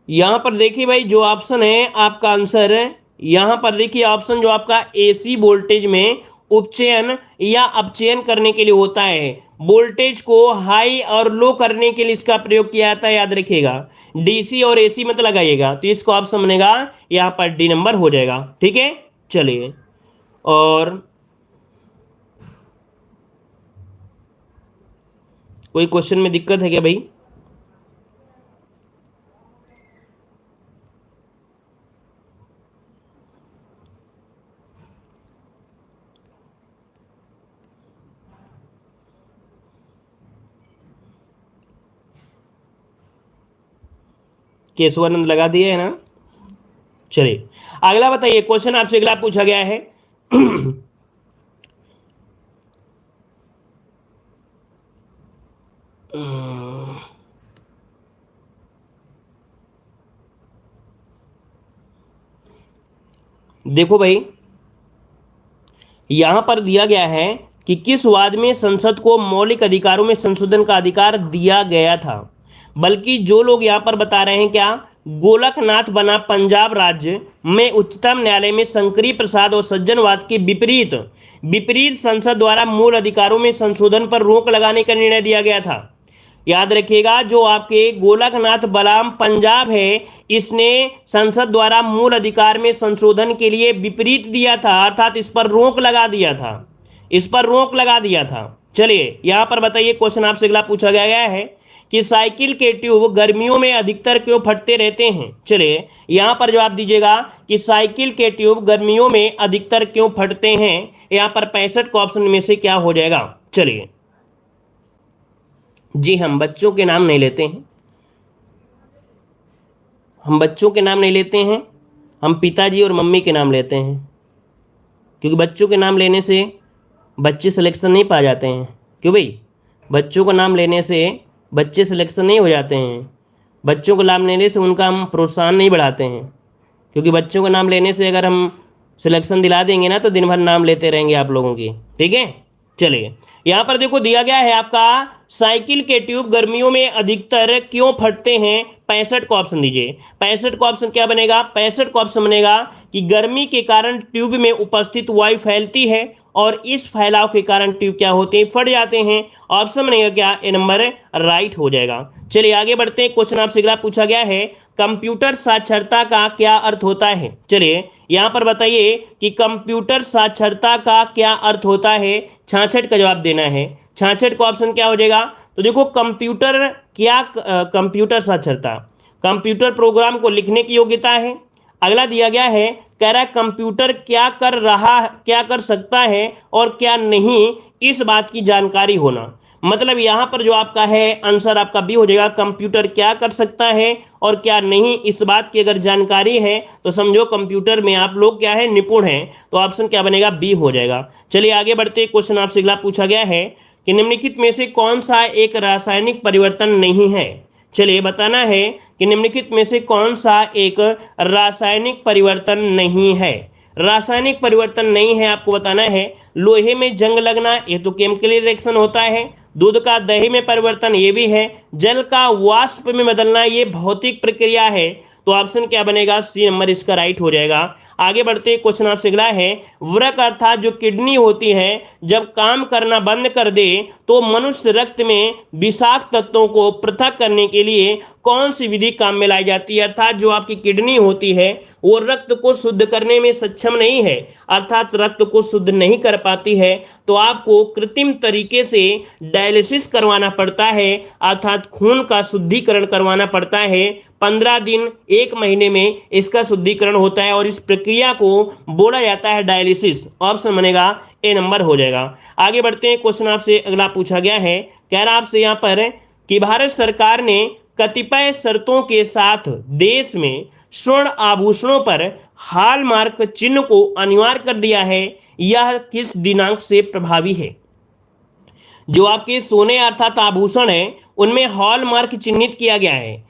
यहाँ पर देखिए भाई जो ऑप्शन है आपका आंसर, यहाँ पर देखिए ऑप्शन जो आपका एसी वोल्टेज में उपचयन या अपचयन करने के लिए होता है। वोल्टेज को हाई और लो करने के लिए इसका प्रयोग किया जाता है, याद रखिएगा। डीसी और एसी मत लगाइएगा, तो इसका ऑप्शन बनेगा यहाँ पर डी नंबर हो जाएगा। ठीक है, चलिए और कोई क्वेश्चन में दिक्कत है क्या भाई? केशवानंद लगा दिए है ना। चलिए अगला बताइए। क्वेश्चन आपसे अगला पूछा गया है देखो भाई यहां पर दिया गया है कि किस वाद में संसद को मौलिक अधिकारों में संशोधन का अधिकार दिया गया था? बल्कि जो लोग यहां पर बता रहे हैं क्या, गोलकनाथ बना पंजाब राज्य में उच्चतम न्यायालय में शंकरी प्रसाद और सज्जनवाद के विपरीत संसद द्वारा मूल अधिकारों में संशोधन पर रोक लगाने का निर्णय दिया गया था। याद रखिएगा, जो आपके गोलकनाथ बलाम पंजाब है, इसने संसद द्वारा मूल अधिकार में संशोधन के लिए विपरीत दिया था, अर्थात इस पर रोक लगा दिया था, इस पर रोक लगा दिया था। चलिए यहां पर बताइए, क्वेश्चन आपसे अगला पूछा गया है कि साइकिल के ट्यूब गर्मियों में अधिकतर क्यों फटते रहते हैं। चलिए यहां पर जवाब दीजिएगा कि साइकिल के ट्यूब गर्मियों में अधिकतर क्यों फटते हैं। यहां पर 65 को ऑप्शन में से क्या हो जाएगा। चलिए जी, हम बच्चों के नाम नहीं लेते हैं, हम बच्चों के नाम नहीं लेते हैं, हम पिताजी और मम्मी के नाम लेते हैं, क्योंकि बच्चों के नाम लेने से बच्चे सिलेक्शन नहीं पा जाते हैं। क्यों भाई, बच्चों का नाम लेने से बच्चे सिलेक्शन नहीं हो जाते हैं, बच्चों को नाम लेने से उनका हम प्रोत्साहन नहीं बढ़ाते हैं, क्योंकि बच्चों का नाम लेने से अगर हम सिलेक्शन दिला देंगे ना तो दिन भर नाम लेते रहेंगे आप लोगों की। ठीक है, चलिए यहां पर देखो दिया गया है आपका, साइकिल के ट्यूब गर्मियों में अधिकतर क्यों फटते हैं। 65 को ऑप्शन दीजिए। 65 को ऑप्शन क्या बनेगा, 65 को ऑप्शन बनेगा कि गर्मी के कारण ट्यूब में उपस्थित वायु फैलती है और इस फैलाव के कारण ट्यूब क्या होते हैं, फट जाते हैं। ऑप्शन बनेगा क्या, ए नंबर राइट हो जाएगा। चलिए आगे बढ़ते हैं, क्वेश्चन आपसे अगला पूछा गया है, कंप्यूटर साक्षरता का क्या अर्थ होता है। चलिए यहां पर बताइए कि कंप्यूटर साक्षरता का क्या अर्थ होता है। 66 का जवाब देना है। 66 का ऑप्शन क्या हो जाएगा, तो देखो कंप्यूटर क्या, कंप्यूटर साक्षरता कंप्यूटर प्रोग्राम को लिखने की योग्यता है। अगला दिया गया है, कह रहा है कंप्यूटर क्या कर रहा, क्या कर सकता है और क्या नहीं, इस बात की जानकारी होना। मतलब यहां पर जो आपका है आंसर आपका बी हो जाएगा, कंप्यूटर क्या कर सकता है और क्या नहीं, इस बात की अगर जानकारी है तो समझो कंप्यूटर में आप लोग क्या है, निपुण हैं। तो ऑप्शन क्या बनेगा, बी हो जाएगा। चलिए आगे बढ़ते, क्वेश्चन आपसे अगला पूछा गया है कि निम्नलिखित में से कौन सा एक रासायनिक परिवर्तन नहीं है। चलिए बताना है कि निम्नलिखित में से कौन सा एक रासायनिक परिवर्तन नहीं है। रासायनिक परिवर्तन नहीं है, आपको बताना है। लोहे में जंग लगना, ये तो केमिकल रिएक्शन होता है। दूध का दही में परिवर्तन, ये भी है। जल का वाष्प में बदलना, ये भौतिक प्रक्रिया है। तो ऑप्शन क्या बनेगा, सी नंबर इसका राइट हो जाएगा। आगे बढ़ते, क्वेश्चन आपसे अगला है, वृक्क अर्थात जो किडनी होती है जब काम करना बंद कर दे तो मनुष्य रक्त में विषाक्त तत्वों को पृथक करने के लिए कौन सी विधि काम में लाई जाती है। अर्थात जो आपकी किडनी होती है वो रक्त को शुद्ध करने में सक्षम नहीं है, अर्थात रक्त को शुद्ध नहीं कर पाती है, तो आपको कृत्रिम तरीके से डायलिसिस करवाना पड़ता है, अर्थात खून का शुद्धिकरण करवाना पड़ता है। 15 दिन 1 महीने में इसका शुद्धिकरण होता है और इस प्रक्रिया को बोला जाता है डायलिसिस। ऑप्शन बनेगा ए नंबर हो जाएगा। आगे बढ़ते हैं, क्वेश्चन आपसे अगला पूछा गया है, कह रहा आपसे यहाँ पर कि भारत सरकार ने कतिपय शर्तों के साथ देश में स्वर्ण आभूषणों पर हॉलमार्क चिन्ह को अनिवार्य कर दिया है, यह किस दिनांक से प्रभावी है। जो आपके सोने अर्थात आभूषण है उनमें हॉलमार्क चिन्हित किया गया है,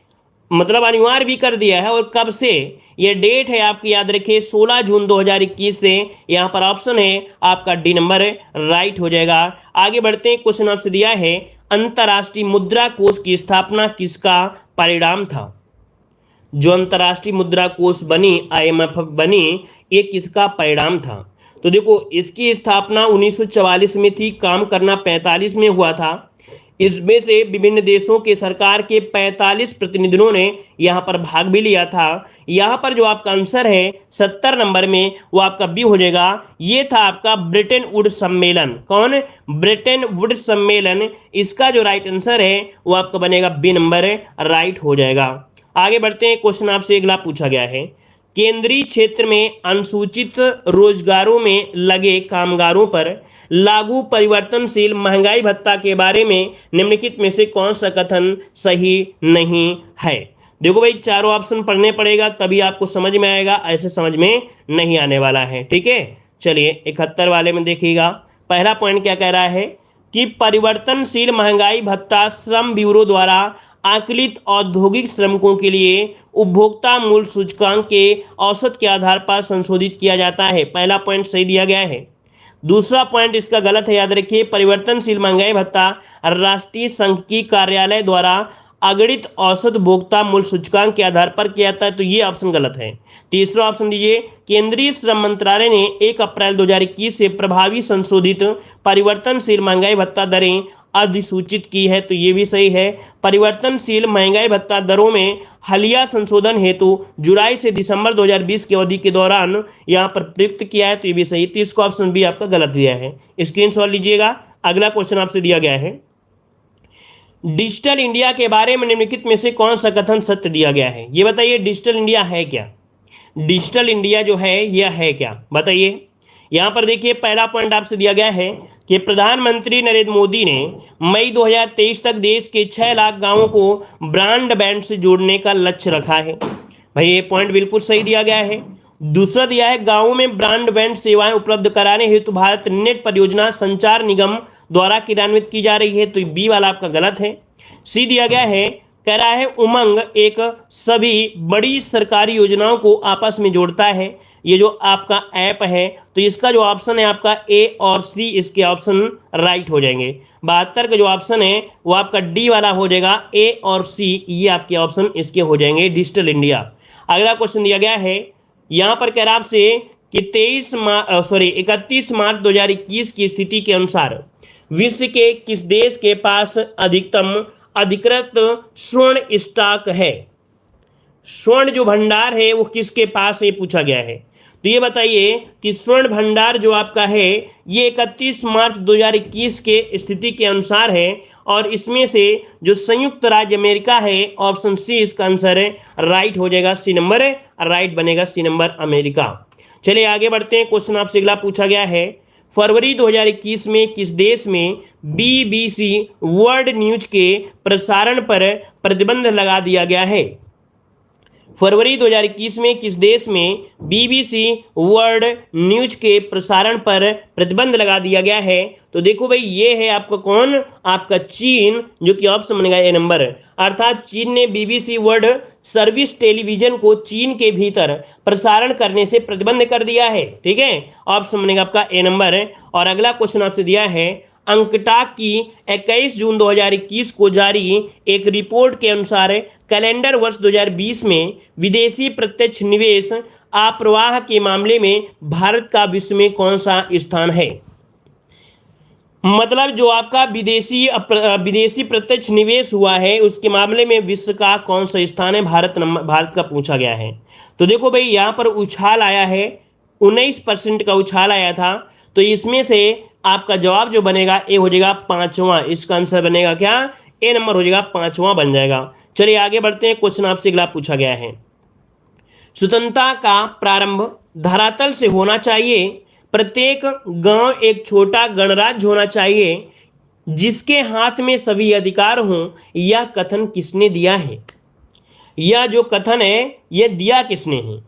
मतलब अनिवार्य भी कर दिया है। और कब से, ये डेट है आपकी याद रखिए 16 जून 2021 से। यहां पर ऑप्शन है आपका डी नंबर राइट हो जाएगा। आगे बढ़ते हैं, क्वेश्चन आपसे दिया है, अंतर्राष्ट्रीय मुद्रा कोष की स्थापना किसका परिणाम था। जो अंतर्राष्ट्रीय मुद्रा कोष बनी, IMF बनी, ये किसका परिणाम था। तो देखो इसकी स्थापना 1944 में थी, काम करना 45 में हुआ था। इसमें से विभिन्न देशों के सरकार के 45 प्रतिनिधियों ने यहां पर भाग भी लिया था। यहां पर जो आपका आंसर है 70 नंबर में, वो आपका बी हो जाएगा। ये था आपका ब्रिटेन वुड्स सम्मेलन। कौन, ब्रिटेन वुड्स सम्मेलन। इसका जो राइट आंसर है वो आपका बनेगा बी नंबर राइट हो जाएगा। आगे बढ़ते हैं, क्वेश्चन आपसे अगला पूछा गया है, केंद्रीय क्षेत्र में अनुसूचित रोजगारों में लगे कामगारों पर लागू परिवर्तनशील महंगाई भत्ता के बारे में निम्नलिखित में से कौन सा कथन सही नहीं है। देखो भाई चारों ऑप्शन पढ़ने पड़ेगा तभी आपको समझ में आएगा, ऐसे समझ में नहीं आने वाला है। ठीक है, चलिए 71 वाले में देखिएगा, पहला पॉइंट क्या कह रहा है कि परिवर्तनशील महंगाई भत्ता श्रम ब्यूरो द्वारा आकलित औद्योगिक श्रमिकों के लिए उपभोक्ता मूल्य सूचकांक के औसत के आधार पर संशोधित किया जाता है। पहला पॉइंट सही दिया गया है। दूसरा पॉइंट इसका गलत है, याद रखिए। परिवर्तनशील महंगाई भत्ता राष्ट्रीय सांख्यिकी कार्यालय द्वारा अगणित औसत भोक्ता मूल्य सूचकांक के आधार पर किया जाता है, तो ये ऑप्शन गलत है। तीसरा ऑप्शन दीजिए, केंद्रीय श्रम मंत्रालय ने 1 अप्रैल 2021 से प्रभावी संशोधित परिवर्तनशील महंगाई भत्ता दरें अधिसूचित की है, तो ये भी सही है। परिवर्तनशील महंगाई भत्ता दरों में हालिया संशोधन हेतु जुलाई से दिसंबर 2020 की अवधि के दौरान यहाँ पर प्रयुक्त किया है, तो ये भी सही। तो इसका ऑप्शन भी आपका गलत दिया है, स्क्रीनशॉट लीजिएगा। अगला क्वेश्चन आपसे दिया गया है, डिजिटल इंडिया के बारे में निम्नलिखित में से कौन सा कथन सत्य दिया गया है? ये बताइए, डिजिटल इंडिया है क्या? डिजिटल इंडिया जो है यह है क्या, बताइए। यहां पर देखिए, पहला पॉइंट आपसे दिया गया है कि प्रधानमंत्री नरेंद्र मोदी ने मई 2023 तक देश के 6 लाख गांवों को ब्रॉडबैंड से जोड़ने का लक्ष्य रखा है। भाई ये पॉइंट बिल्कुल सही दिया गया है। दूसरा दिया है, गांवों में ब्रॉडबैंड सेवाएं उपलब्ध कराने हेतु भारत नेट परियोजना संचार निगम द्वारा क्रियान्वित की जा रही है, तो बी वाला आपका गलत है। सी दिया गया है, कह रहा है उमंग एक सभी बड़ी सरकारी योजनाओं को आपस में जोड़ता है, ये जो आपका ऐप है, तो इसका जो ऑप्शन है आपका ए और सी, इसके ऑप्शन राइट हो जाएंगे। 72 का जो ऑप्शन है वो आपका डी वाला हो जाएगा, ए और सी ये आपके ऑप्शन इसके हो जाएंगे, डिजिटल इंडिया। अगला क्वेश्चन दिया गया है, यहां पर कह रहा आपसे कि 31 मार्च 2021 की स्थिति के अनुसार विश्व के किस देश के पास अधिकतम अधिकृत स्वर्ण स्टॉक है? स्वर्ण जो भंडार है वो किसके पास है, पूछा गया है। तो ये बताइए कि स्वर्ण भंडार जो आपका है ये 31 मार्च 2021 के स्थिति के अनुसार है, और इसमें से जो संयुक्त राज्य अमेरिका है, ऑप्शन सी इसका आंसर है, राइट हो जाएगा, सी नंबर है, राइट बनेगा सी नंबर अमेरिका। चलिए आगे बढ़ते हैं, क्वेश्चन आपसे अगला पूछा गया है, फरवरी 2021 में किस देश में बीबीसी वर्ल्ड न्यूज के प्रसारण पर प्रतिबंध लगा दिया गया है? फरवरी 2021 में किस देश में बीबीसी वर्ल्ड न्यूज के प्रसारण पर प्रतिबंध लगा दिया गया है? तो देखो भाई, ये है आपका कौन, आपका चीन, जो कि ऑप्शन बनेगा ए नंबर। अर्थात चीन ने बीबीसी वर्ल्ड सर्विस टेलीविजन को चीन के भीतर प्रसारण करने से प्रतिबंध कर दिया है, ठीक है, ऑप्शन बनेगा आपका ए नंबर। और अगला क्वेश्चन आपसे दिया है, अंकटाक की 21 जून 2021 को जारी एक रिपोर्ट के अनुसार कैलेंडर वर्ष 2020 में विदेशी प्रत्यक्ष निवेश आप्रवाह के मामले में भारत का विश्व में कौन सा स्थान है? मतलब जो आपका विदेशी प्रत्यक्ष निवेश हुआ है उसके मामले में विश्व का कौन सा स्थान है, भारत का पूछा गया है। तो देखो भाई, यहाँ पर उछाल आया है, 19% का उछाल आया था, तो इसमें से आपका जवाब जो बनेगा ए हो जाएगा 5वां, इसका आंसर बनेगा क्या, ए नंबर हो जाएगा, 5वां बन जाएगा। चलिए आगे बढ़ते हैं, क्वेश्चन आपसे अगला पूछा गया है, स्वतंत्रता का प्रारंभ धरातल से होना चाहिए, प्रत्येक गांव एक छोटा गणराज्य होना चाहिए, जिसके हाथ में सभी अधिकार हों, यह कथन किसने दिया है? यह जो कथन है यह दिया किसने है?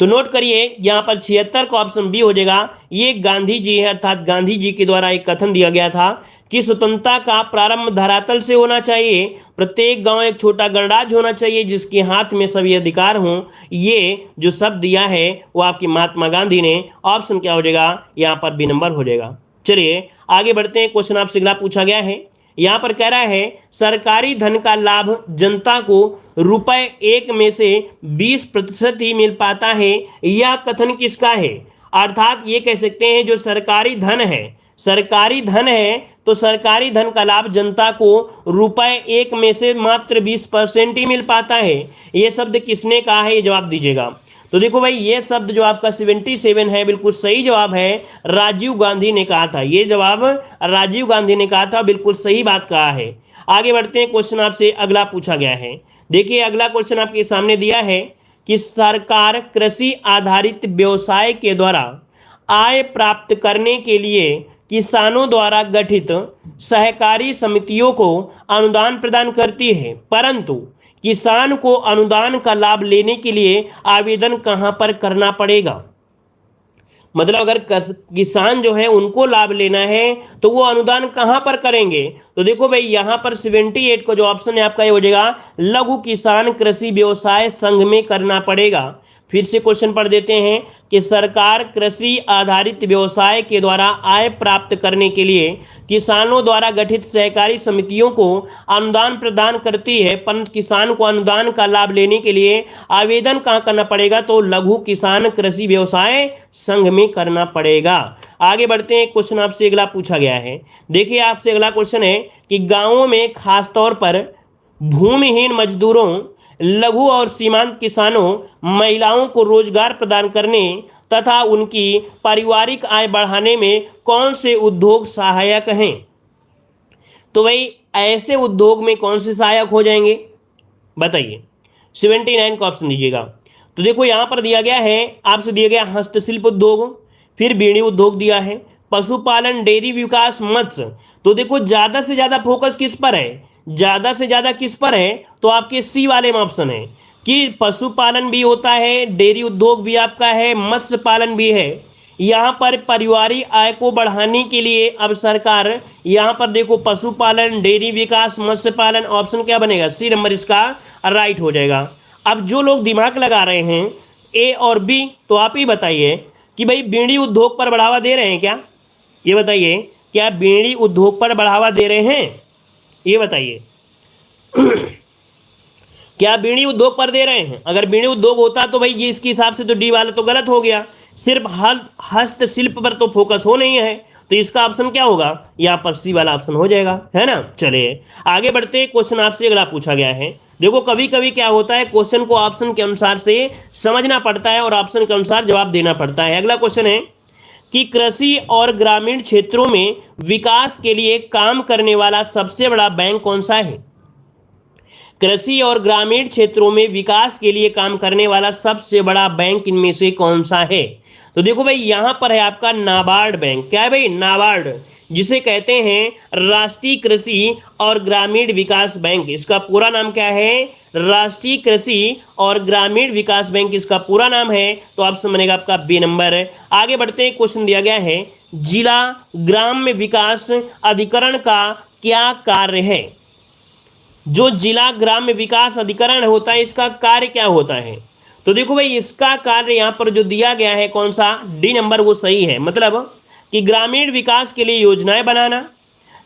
तो नोट करिए, यहां पर 76 का ऑप्शन बी हो जाएगा, ये गांधी जी है, अर्थात गांधी जी के द्वारा एक कथन दिया गया था कि स्वतंत्रता का प्रारंभ धरातल से होना चाहिए, प्रत्येक गांव एक छोटा गणराज्य होना चाहिए, जिसके हाथ में सभी अधिकार हों। ये जो शब्द दिया है वो आपकी महात्मा गांधी ने, ऑप्शन क्या हो जाएगा, यहाँ पर बी नंबर हो जाएगा। चलिए आगे बढ़ते हैं, क्वेश्चन आपसे अगला पूछा गया है, यहां पर कह रहा है सरकारी धन का लाभ जनता को ₹1 में से 20% ही मिल पाता है, यह कथन किसका है? अर्थात ये कह सकते हैं जो सरकारी धन है तो सरकारी धन का लाभ जनता को ₹1 में से मात्र 20% ही मिल पाता है, ये शब्द किसने कहा है, ये जवाब दीजिएगा। तो देखो भाई, ये शब्द जो आपका 77 है, बिल्कुल सही जवाब है, राजीव गांधी ने कहा था, ये जवाब राजीव गांधी ने कहा था, बिल्कुल सही बात कहा है। आगे बढ़ते हैं, क्वेश्चन आपसे अगला पूछा गया है, देखिए अगला क्वेश्चन आपके सामने दिया है कि सरकार कृषि आधारित व्यवसाय के द्वारा आय प्राप्त करने के लिए किसानों द्वारा गठित सहकारी समितियों को अनुदान प्रदान करती है, परंतु किसान को अनुदान का लाभ लेने के लिए आवेदन कहां पर करना पड़ेगा? मतलब अगर किसान जो है उनको लाभ लेना है तो वो अनुदान कहां पर करेंगे? तो देखो भाई, यहां पर 78 का जो ऑप्शन है आपका ये हो जाएगा, लघु किसान कृषि व्यवसाय संघ में करना पड़ेगा। फिर से क्वेश्चन पढ़ देते हैं कि सरकार कृषि आधारित व्यवसाय के द्वारा आय प्राप्त करने के लिए किसानों द्वारा गठित सहकारी समितियों को अनुदान प्रदान करती है, परंतु किसान को अनुदान का लाभ लेने के लिए आवेदन कहाँ करना पड़ेगा? तो लघु किसान कृषि व्यवसाय संघ में करना पड़ेगा। आगे बढ़ते हैं, क्वेश्चन आपसे अगला पूछा गया है। देखिए आपसे अगला क्वेश्चन है कि गांवों में खासतौर पर भूमिहीन मजदूरों, लघु और सीमांत किसानों, महिलाओं को रोजगार प्रदान करने तथा उनकी पारिवारिक आय बढ़ाने में कौन से उद्योग सहायक हैं? तो भाई ऐसे उद्योग में कौन से सहायक हो जाएंगे बताइए? 79 का ऑप्शन दीजिएगा। तो देखो यहां पर दिया गया है, आपसे दिया गया हस्तशिल्प उद्योग, फिर बीड़ी उद्योग दिया है, पशुपालन, डेयरी विकास, मत्स्य। तो देखो ज्यादा से ज्यादा फोकस किस पर है? ज्यादा से ज्यादा किस पर है? तो आपके सी वाले में ऑप्शन है कि पशुपालन भी होता है, डेयरी उद्योग भी आपका है, मत्स्य पालन भी है। यहाँ पर पारिवारिक आय को बढ़ाने के लिए अब सरकार यहाँ पर देखो पशुपालन, डेयरी विकास, मत्स्य पालन, ऑप्शन क्या बनेगा? सी नंबर इसका राइट हो जाएगा। अब जो लोग दिमाग लगा रहे हैं ए और बी, तो आप ही बताइए कि भाई बीड़ी उद्योग पर बढ़ावा दे रहे हैं क्या? ये बताइए, क्या बीड़ी उद्योग पर बढ़ावा दे रहे हैं? ये बताइए क्या बीड़ी उद्योग पर दे रहे हैं? अगर बीड़ी उद्योग होता तो भाई ये इसके हिसाब से तो डी वाला तो गलत हो गया, सिर्फ हस्तशिल्प पर तो फोकस हो नहीं है, तो इसका ऑप्शन क्या होगा? यहाँ पर सी वाला ऑप्शन हो जाएगा, है ना। चलिए आगे बढ़ते हैं, क्वेश्चन आपसे अगला पूछा गया है। देखो कभी कभी क्या होता है, क्वेश्चन को ऑप्शन के अनुसार से समझना पड़ता है और ऑप्शन के अनुसार जवाब देना पड़ता है। अगला क्वेश्चन है कि कृषि और ग्रामीण क्षेत्रों में विकास के लिए काम करने वाला सबसे बड़ा बैंक कौन सा है? कृषि और ग्रामीण क्षेत्रों में विकास के लिए काम करने वाला सबसे बड़ा बैंक इनमें से कौन सा है? तो देखो भाई यहां पर है आपका नाबार्ड बैंक। क्या है भाई? नाबार्ड, जिसे कहते हैं राष्ट्रीय कृषि और ग्रामीण विकास बैंक। इसका पूरा नाम क्या है? राष्ट्रीय कृषि और ग्रामीण विकास बैंक इसका पूरा नाम है। तो ऑप्शन बनेगा आपका बी नंबर। आगे बढ़ते हैं, क्वेश्चन दिया गया है जिला ग्राम्य विकास अधिकरण का क्या कार्य है? जो जिला ग्राम्य विकास अधिकरण होता है इसका कार्य क्या होता है? तो देखो भाई इसका कार्य यहाँ पर जो दिया गया है कौन सा? डी नंबर वो सही है। मतलब कि ग्रामीण विकास के लिए योजनाएं बनाना,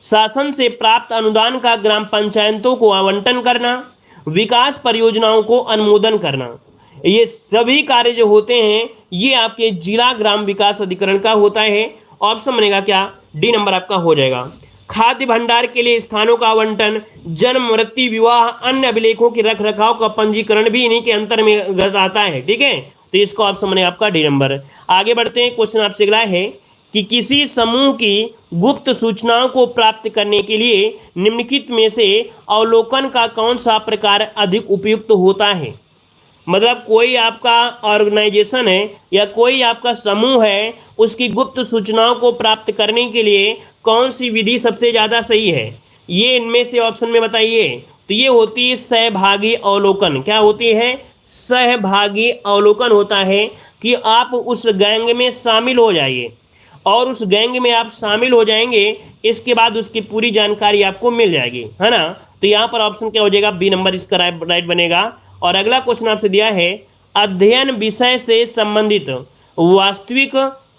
शासन से प्राप्त अनुदान का ग्राम पंचायतों को आवंटन करना, विकास परियोजनाओं को अनुमोदन करना, ये सभी कार्य जो होते हैं ये आपके जिला ग्राम विकास अधिकरण का होता है। ऑप्शन बनेगा क्या? डी नंबर आपका हो जाएगा। खाद्य भंडार के लिए स्थानों का आवंटन, जन्म, मृत्यु, विवाह, अन्य अभिलेखों के रख रखाव का पंजीकरण भी इन्हीं के अंतर में आता है। ठीक है, तो इसका ऑप्शन बनेगा आपका डी नंबर। आगे बढ़ते हैं, क्वेश्चन आपसे अगला है कि किसी समूह की गुप्त सूचनाओं को प्राप्त करने के लिए निम्नलिखित में से अवलोकन का कौन सा प्रकार अधिक उपयुक्त होता है? मतलब कोई आपका ऑर्गेनाइजेशन है या कोई आपका समूह है, उसकी गुप्त सूचनाओं को प्राप्त करने के लिए कौन सी विधि सबसे ज़्यादा सही है? ये इनमें से ऑप्शन में बताइए। तो ये होती है सहभागी अवलोकन। क्या होती है? सहभागी अवलोकन होता है कि आप उस गैंग में शामिल हो जाइए और उस गैंग में आप शामिल हो जाएंगे, इसके बाद उसकी पूरी जानकारी आपको मिल जाएगी, है ना। तो यहाँ पर ऑप्शन क्या हो जाएगा? बी नंबर इसका राइट बनेगा। और अगला क्वेश्चन आपसे दिया है अध्ययन विषय से संबंधित वास्तविक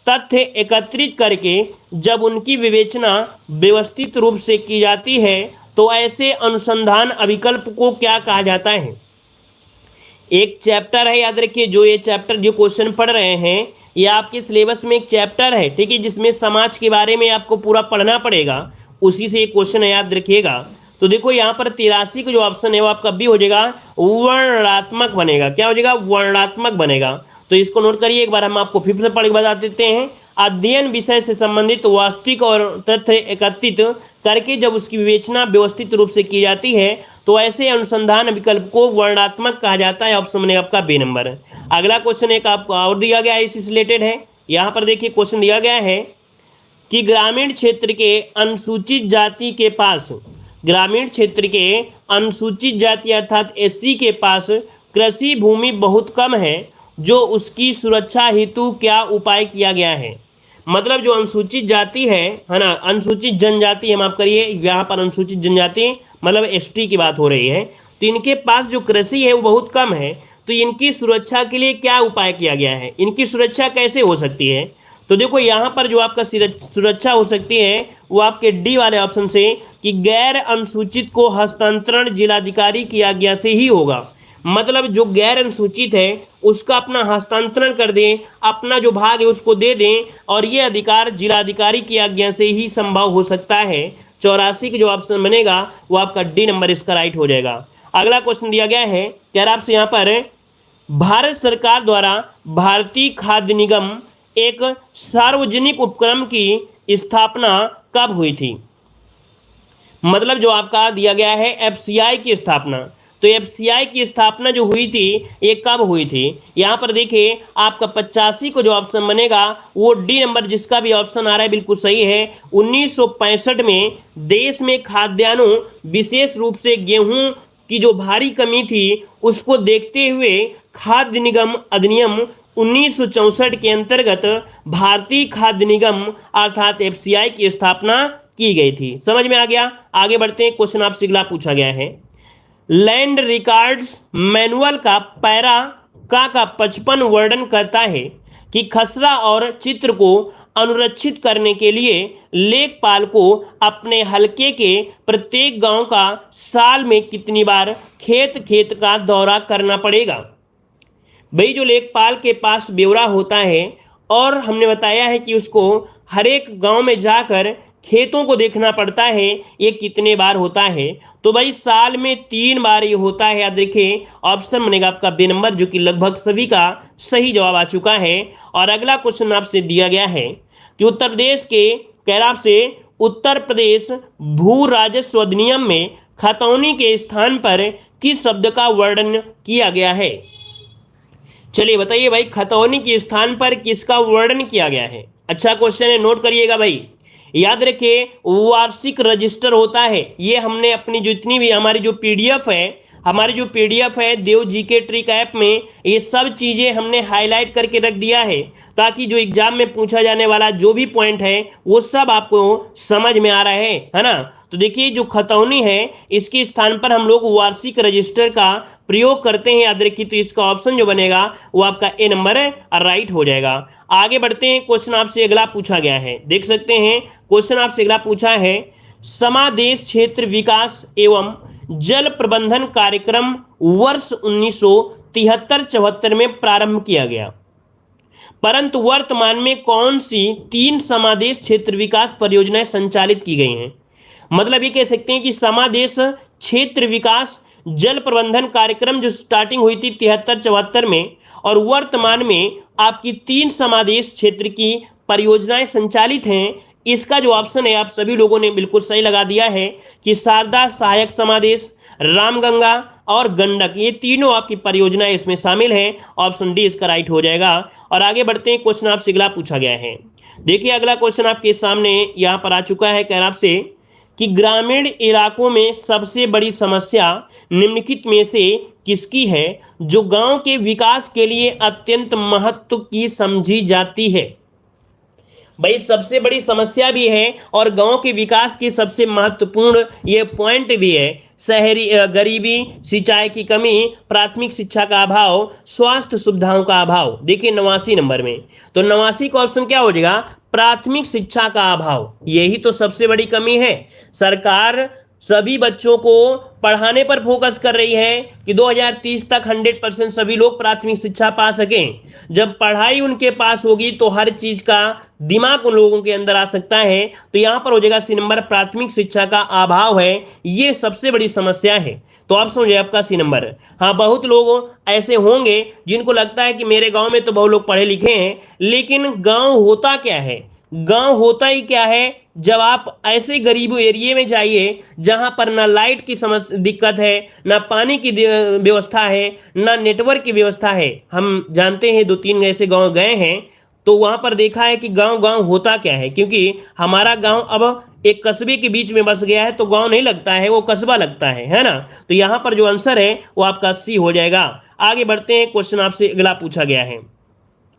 तथ्य एकत्रित करके जब उनकी विवेचना व्यवस्थित रूप से की जाती है तो ऐसे अनुसंधान अभिकल्प को क्या कहा जाता है? एक चैप्टर है, याद रखिए, जो ये चैप्टर जो क्वेश्चन पढ़ रहे हैं ये आपके सिलेबस में एक चैप्टर है, ठीक है, जिसमें समाज के बारे में आपको पूरा पढ़ना पड़ेगा, उसी से एक क्वेश्चन है, याद रखिएगा। तो देखो यहाँ पर 83 का जो ऑप्शन है वो आपका बी हो जाएगा, वर्णनात्मक बनेगा। क्या हो जाएगा? वर्णनात्मक बनेगा। तो इसको नोट करिए, एक बार हम आपको फिर से पढ़ के बता देते हैं। अध्ययन विषय से संबंधित वास्तविक और तथ्य एकत्रित करके जब उसकी विवेचना व्यवस्थित रूप से की जाती है तो ऐसे अनुसंधान विकल्प को वर्णनात्मक कहा जाता है। ऑप्शन बनेगा आपका बी नंबर। अगला क्वेश्चन एक आपको और दिया गया है, इससे रिलेटेड है। यहाँ पर देखिए क्वेश्चन दिया गया है कि ग्रामीण क्षेत्र के अनुसूचित जाति के पास, ग्रामीण क्षेत्र के अनुसूचित जाति अर्थात एससी के पास कृषि भूमि बहुत कम है, जो उसकी सुरक्षा हेतु क्या उपाय किया गया है? मतलब जो अनुसूचित जाति है ना, अनुसूचित जनजाति, हम आप करिए यहाँ पर अनुसूचित जनजाति मतलब एसटी की बात हो रही है, तो इनके पास जो कृषि है वो बहुत कम है, तो इनकी सुरक्षा के लिए क्या उपाय किया गया है, इनकी सुरक्षा कैसे हो सकती है? तो देखो यहाँ पर जो आपका सुरक्षा हो सकती है वो आपके डी वाले ऑप्शन से कि गैर अनुसूचित को हस्तांतरण जिलाधिकारी की आज्ञा से ही होगा। मतलब जो गैर अनुसूचित है उसका अपना हस्तांतरण कर दें, अपना जो भाग है उसको दे दें, और ये अधिकार जिलाधिकारी की आज्ञा से ही संभव हो सकता है। 84 का जो ऑप्शन बनेगा वो आपका डी नंबर इसका राइट हो जाएगा। अगला क्वेश्चन दिया गया है, कह रहा आपसे यहाँ पर भारत सरकार द्वारा भारतीय खाद्य निगम एक सार्वजनिक उपक्रम की स्थापना कब हुई थी? मतलब जो आपका दिया गया है एफसीआई की स्थापना, तो एफसीआई की स्थापना जो हुई थी ये कब हुई थी? यहाँ पर देखिए आपका 85 को जो ऑप्शन बनेगा वो डी नंबर जिसका भी ऑप्शन आ रहा है बिल्कुल सही है। 1965 में देश में खाद्यान्नों विशेष रूप से गेहूं की जो भारी कमी थी उसको देखते हुए खाद्य निगम अधिनियम 1964 के अंतर्गत भारतीय खाद्य निगम अर्थात एफसीआई की स्थापना की गई थी। समझ में आ गया? आगे बढ़ते हैं, क्वेश्चन आपसे अगला पूछा गया है, लैंड रिकॉर्ड्स मैनुअल का पैरा का 55 वर्णन करता है कि खसरा और चित्र को अनुरक्षित करने के लिए लेखपाल को अपने हलके के प्रत्येक गांव का साल में कितनी बार खेत खेत का दौरा करना पड़ेगा? भाई जो लेखपाल के पास ब्यौरा होता है और हमने बताया है कि उसको हर एक गांव में जाकर खेतों को देखना पड़ता है, ये कितने बार होता है? तो भाई साल में 3 बार ये होता है। याद रखिए ऑप्शन बनेगा आपका बी नंबर जो कि लगभग सभी का सही जवाब आ चुका है। और अगला क्वेश्चन आपसे दिया गया है कि उत्तर प्रदेश के कैराब से उत्तर प्रदेश भू राजस्व अधिनियम में खतौनी के स्थान पर किस शब्द का वर्णन किया गया है? चलिए बताइए भाई, खतौनी के स्थान पर किसका वर्णन किया गया है? अच्छा क्वेश्चन है, नोट करिएगा भाई। याद रखिए वार्षिक रजिस्टर होता है, ये हमने अपनी जितनी भी हमारी जो पीडीएफ है, हमारी जो पीडीएफ है देव जीके ट्रिक ऐप में, ये सब चीज़ें हमने हाईलाइट करके रख दिया है ताकि जो एग्जाम में पूछा जाने वाला जो भी पॉइंट है वो सब आपको समझ में आ रहा है ना। तो देखिए जो खतौनी है इसके स्थान पर हम लोग वार्षिक रजिस्टर का प्रयोग करते हैं। याद रखिए तो इसका ऑप्शन जो बनेगा वो आपका ए नंबर राइट हो जाएगा। आगे बढ़ते हैं, क्वेश्चन आपसे अगला पूछा गया है, देख सकते हैं क्वेश्चन आपसे अगला पूछा है, समादेश क्षेत्र विकास एवं जल प्रबंधन कार्यक्रम वर्ष 1973-74 में प्रारंभ किया गया, परंतु वर्तमान में कौन सी 3 समादेश क्षेत्र विकास परियोजनाएं संचालित की गई हैं? मतलब ये कह सकते हैं कि समादेश क्षेत्र विकास जल प्रबंधन कार्यक्रम जो स्टार्टिंग हुई थी 73-74 में, और वर्तमान में आपकी 3 समादेश क्षेत्र की परियोजनाएं संचालित हैं। इसका जो ऑप्शन है आप सभी लोगों ने बिल्कुल सही लगा दिया है कि शारदा सहायक समादेश, रामगंगा और गंडक, ये तीनों आपकी परियोजनाएं इसमें शामिल हैं। ऑप्शन डी इसका राइट हो जाएगा। और आगे बढ़ते हैं, क्वेश्चन आपसे अगला पूछा गया है, देखिए अगला क्वेश्चन आपके सामने यहां पर आ चुका है, कह रहा आपसे कि ग्रामीण इलाकों में सबसे बड़ी समस्या निम्नलिखित में से किसकी है जो गांव के विकास के लिए अत्यंत महत्व की समझी जाती है? भाई सबसे बड़ी समस्या भी है और गांव के विकास की सबसे महत्वपूर्ण ये पॉइंट भी है। शहरी गरीबी, सिंचाई की कमी, प्राथमिक शिक्षा का अभाव, स्वास्थ्य सुविधाओं का अभाव। देखिए 89 नंबर में, तो 89 का ऑप्शन क्या हो जाएगा? प्राथमिक शिक्षा का अभाव। यही तो सबसे बड़ी कमी है। सरकार सभी बच्चों को पढ़ाने पर फोकस कर रही है कि 2030 तक 100% सभी लोग प्राथमिक शिक्षा पा सकें। जब पढ़ाई उनके पास होगी तो हर चीज का दिमाग उन लोगों के अंदर आ सकता है। तो यहां पर हो जाएगा सी नंबर, प्राथमिक शिक्षा का अभाव है, ये सबसे बड़ी समस्या है। तो ऑप्शन हो जाए आपका सी नंबर। हाँ, बहुत लोग ऐसे होंगे जिनको लगता है कि मेरे गांव में तो बहुत लोग पढ़े लिखे हैं, लेकिन गांव होता क्या है? गांव होता ही क्या है? जब आप ऐसे गरीब एरिया में जाइए जहां पर ना लाइट की समस्या दिक्कत है, ना पानी की व्यवस्था है, ना नेटवर्क की व्यवस्था है। हम जानते हैं 2-3 ऐसे गांव गए हैं तो वहां पर देखा है कि गांव गांव होता क्या है, क्योंकि हमारा गांव अब एक कस्बे के बीच में बस गया है तो गांव नहीं लगता है, वो कस्बा लगता है ना। तो यहां पर जो आंसर है वो आपका सी हो जाएगा। आगे बढ़ते हैं, क्वेश्चन आपसे अगला पूछा गया है।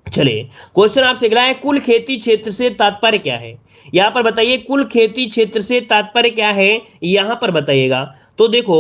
चलिए क्वेश्चन आपसे अगला है, कुल खेती क्षेत्र से तात्पर्य क्या है? यहां पर बताइए कुल खेती क्षेत्र से तात्पर्य क्या है, यहां पर बताइएगा। तो देखो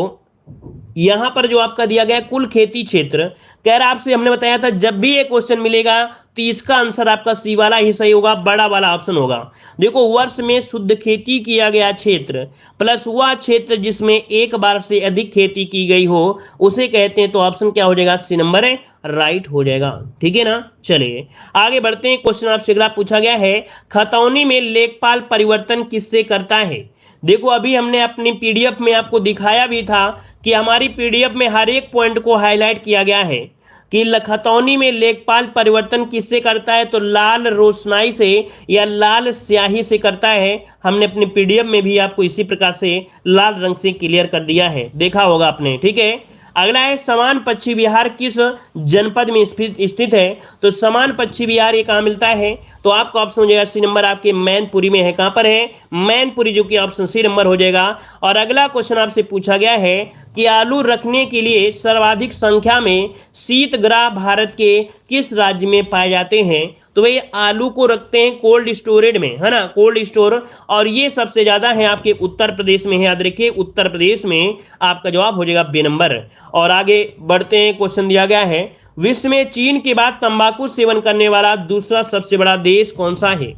यहां पर जो आपका दिया गया है कुल खेती क्षेत्र, कह रहा आपसे, हमने बताया था जब भी ये क्वेश्चन मिलेगा तो इसका आंसर आपका सी वाला ही सही होगा, बड़ा वाला ऑप्शन होगा। देखो, वर्ष में शुद्ध खेती किया गया क्षेत्र प्लस हुआ क्षेत्र जिसमें एक बार से अधिक खेती की गई हो उसे कहते हैं, तो ऑप्शन क्या हो जाएगा, सी नंबर है, राइट हो जाएगा। ठीक है ना। चलिए आगे बढ़ते हैं। क्वेश्चन आपसे अगला पूछा गया है, खतौनी में लेखपाल परिवर्तन किससे करता है। देखो, अभी हमने अपनी पीडीएफ में आपको दिखाया भी था कि हमारी पीडीएफ में हर एक पॉइंट को हाईलाइट किया गया है कि खतौनी में लेखपाल परिवर्तन किससे करता है, तो लाल रोशनाई से या लाल स्याही से करता है। हमने अपने पीडीएफ में भी आपको इसी प्रकार से लाल रंग से क्लियर कर दिया है, देखा होगा आपने। ठीक है। अगला है, समान पश्चिम बिहार किस जनपद में स्थित है, तो समान पश्चिम बिहार ये कहाँ मिलता है, तो आपका ऑप्शन हो जाएगा सी नंबर, आपके मैनपुरी में है। कहां पर है, मैनपुरी, जो कि ऑप्शन सी नंबर हो जाएगा। और अगला क्वेश्चन आपसे पूछा गया है कि आलू रखने के लिए सर्वाधिक संख्या में शीतगृह भारत के किस राज्य में पाए जाते हैं, तो भाई आलू को रखते हैं कोल्ड स्टोरेज में, है ना, कोल्ड स्टोर, और ये सबसे ज्यादा है आपके उत्तर प्रदेश में है। याद रखिए, उत्तर प्रदेश में आपका जवाब हो जाएगा बी नंबर। और आगे बढ़ते हैं। क्वेश्चन दिया गया है, विश्व में चीन के बाद तंबाकू सेवन करने वाला दूसरा सबसे बड़ा देश कौन सा है,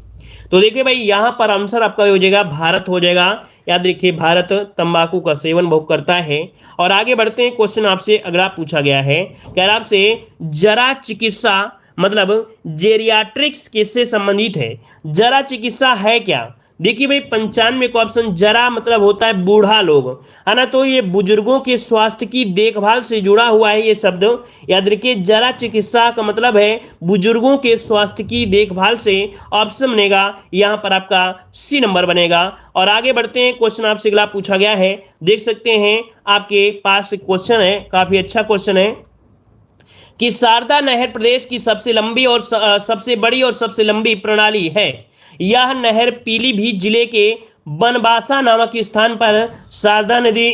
तो देखिए भाई यहां पर आंसर आपका हो जाएगा भारत हो जाएगा। याद रखिए, भारत तंबाकू का सेवन बहुत करता है। और आगे बढ़ते हैं। क्वेश्चन आपसे अगला पूछा गया है, कह रहा आपसे, जरा चिकित्सा मतलब जेरियाट्रिक्स किससे संबंधित है। जरा चिकित्सा है क्या, देखिए भाई 95 का ऑप्शन, जरा मतलब होता है बूढ़ा लोग, है ना, तो ये बुजुर्गों के स्वास्थ्य की देखभाल से जुड़ा हुआ है ये शब्द। याद रखिए, जरा चिकित्सा का मतलब है बुजुर्गों के स्वास्थ्य की देखभाल से, ऑप्शन बनेगा यहां पर आपका सी नंबर बनेगा। और आगे बढ़ते हैं। क्वेश्चन आपसे अगला पूछा गया है, देख सकते हैं आपके पास क्वेश्चन है, काफी अच्छा क्वेश्चन है कि शारदा नहर प्रदेश की सबसे लंबी और सबसे बड़ी और सबसे लंबी प्रणाली है। यह नहर पीलीभीत जिले के बनबासा नामक स्थान पर शारदा नदी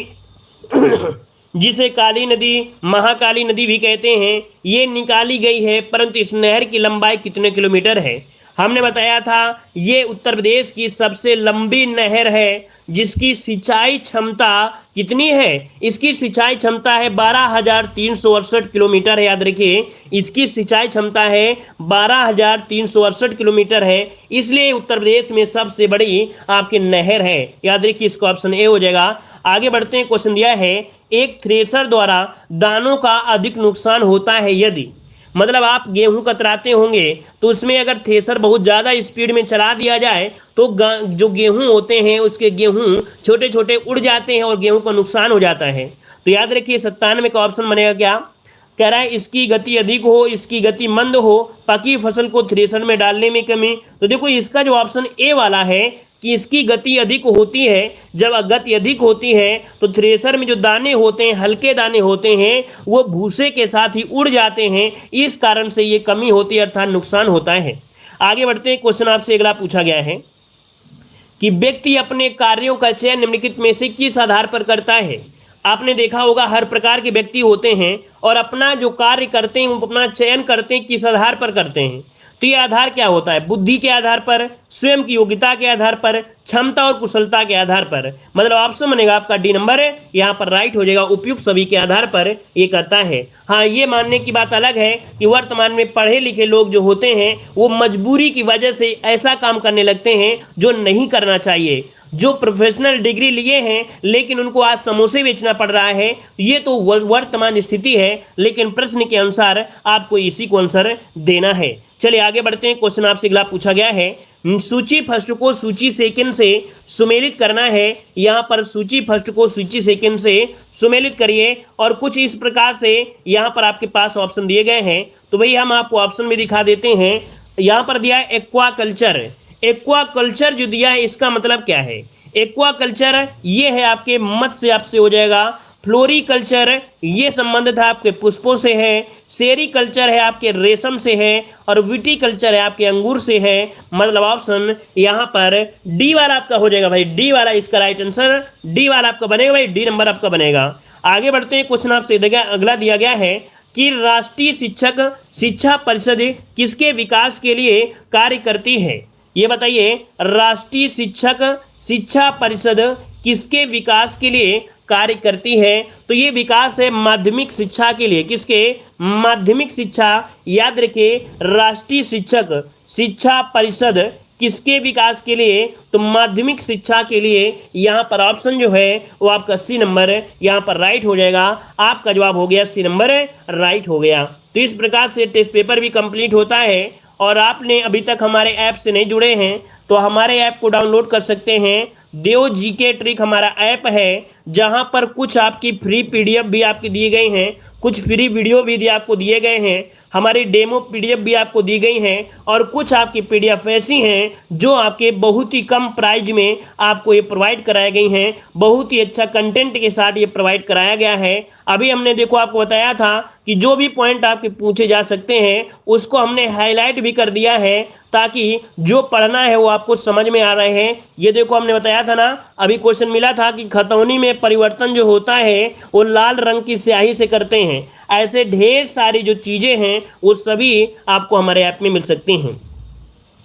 जिसे काली नदी, महाकाली नदी भी कहते हैं, ये निकाली गई है। परंतु इस नहर की लंबाई कितने किलोमीटर है, हमने बताया था ये उत्तर प्रदेश की सबसे लंबी नहर है जिसकी सिंचाई क्षमता कितनी है, इसकी सिंचाई क्षमता है 12,368 किलोमीटर है। याद रखिए, इसकी सिंचाई क्षमता है 12,368 किलोमीटर है, इसलिए उत्तर प्रदेश में सबसे बड़ी आपकी नहर है। याद रखिए, इसका ऑप्शन ए हो जाएगा। आगे बढ़ते हैं। क्वेश्चन दिया है, एक थ्रेशर द्वारा दानों का अधिक नुकसान होता है यदि, मतलब आप गेहूं कतराते होंगे तो उसमें अगर थ्रेशर बहुत ज़्यादा स्पीड में चला दिया जाए तो जो गेहूं होते हैं उसके गेहूं छोटे छोटे उड़ जाते हैं और गेहूं का नुकसान हो जाता है। तो याद रखिए 97 का ऑप्शन बनेगा क्या, कह रहा है इसकी गति अधिक हो, इसकी गति मंद हो, पकी फसल को थ्रेशर में डालने में कमी। तो देखो इसका जो ऑप्शन ए वाला है कि इसकी गति अधिक होती है, जब गति अधिक होती है तो थ्रेशर में जो दाने होते हैं, हल्के दाने होते हैं, वो भूसे के साथ ही उड़ जाते हैं, इस कारण से ये कमी होती है अर्थात नुकसान होता है। आगे बढ़ते हैं। क्वेश्चन आपसे अगला पूछा गया है कि व्यक्ति अपने कार्यों का चयन निम्नलिखित में से किस आधार पर करता है। आपने देखा होगा हर प्रकार के व्यक्ति होते हैं और अपना जो कार्य करते हैं वो अपना चयन करते हैं, किस आधार पर करते हैं, तो ये आधार क्या होता है, बुद्धि के आधार पर, स्वयं की योग्यता के आधार पर, क्षमता और कुशलता के आधार पर। मतलब ऑप्शन बनेगा आपका डी नंबर है, यहाँ पर राइट हो जाएगा, उपयुक्त सभी के आधार पर ये करता है। हाँ, ये मानने की बात अलग है कि वर्तमान में पढ़े लिखे लोग जो होते हैं वो मजबूरी की वजह से ऐसा काम करने लगते हैं जो नहीं करना चाहिए। जो प्रोफेशनल डिग्री लिए हैं लेकिन उनको आज समोसे बेचना पड़ रहा है, ये तो वर्तमान स्थिति है, लेकिन प्रश्न के अनुसार आपको इसी को आंसर देना है। चलिए आगे बढ़ते हैं। क्वेश्चन आपसे अगला पूछा गया है, सूची फर्स्ट को सूची सेकंड से सुमेलित करना है। यहाँ पर सूची फर्स्ट को सूची सेकंड से सुमेलित करिए और कुछ इस प्रकार से यहाँ पर आपके पास ऑप्शन दिए गए हैं, तो भाई हम आपको ऑप्शन में दिखा देते हैं। यहाँ पर दिया है एक्वा कल्चर। एक्वा कल्चर जो दिया है इसका मतलब क्या है, एक्वा कल्चर ये है आपके मत्स्य आपसे हो जाएगा, फ्लोरिकल्चर ये संबंधित है आपके पुष्पों से है, सेरीकल्चर है आपके रेशम से है, और विटीकल्चर है आपके अंगूर से है। मतलब ऑप्शन यहाँ पर डी वाला आपका हो जाएगा भाई, डी वाला इसका राइट आंसर, डी वाला आपका बनेगा भाई, डी नंबर आपका बनेगा। आगे बढ़ते हैं। क्वेश्चन आपसे अगला दिया गया है कि राष्ट्रीय शिक्षक शिक्षा परिषद किसके विकास के लिए कार्य करती है, ये बताइए। राष्ट्रीय शिक्षक शिक्षा परिषद किसके विकास के लिए कार्य करती है। तो ये विकास है माध्यमिक शिक्षा के लिए, किसके? माध्यमिक शिक्षा, याद रखिए राष्ट्रीय शिक्षक शिक्षा परिषद किसके विकास के लिए? तो माध्यमिक शिक्षा के लिए। यहाँ पर ऑप्शन जो है वो आपका सी नंबर यहाँ पर राइट हो जाएगा। आपका जवाब हो गया सी नंबर राइट हो गया। तो इस प्रकार से टेस्ट पेपर भी कंप्लीट होता है। और आपने अभी तक हमारे ऐप से नहीं जुड़े हैं तो हमारे ऐप को डाउनलोड कर सकते हैं। देव जीके ट्रिक हमारा ऐप है, जहां पर कुछ आपकी फ्री पीडीएफ भी आपकी दिए गए हैं, कुछ फ्री वीडियो भी आपको दिए गए हैं, हमारी डेमो पीडीएफ भी आपको दी गई हैं, और कुछ आपकी पीडीएफ ऐसी हैं जो आपके बहुत ही कम प्राइस में आपको ये प्रोवाइड कराई गई हैं। बहुत ही अच्छा कंटेंट के साथ ये प्रोवाइड कराया गया है। अभी हमने देखो आपको बताया था कि जो भी पॉइंट आपके पूछे जा सकते हैं उसको हमने हाईलाइट भी कर दिया है, ताकि जो पढ़ना है वो आपको समझ में आ रहे हैं। ये देखो हमने बताया था ना, अभी क्वेश्चन मिला था कि खतौनी में परिवर्तन जो होता है वो लाल रंग की स्याही से करते हैं। ऐसे ढेर सारी जो चीज़ें हैं वो सभी आपको हमारे ऐप में मिल सकती हैं।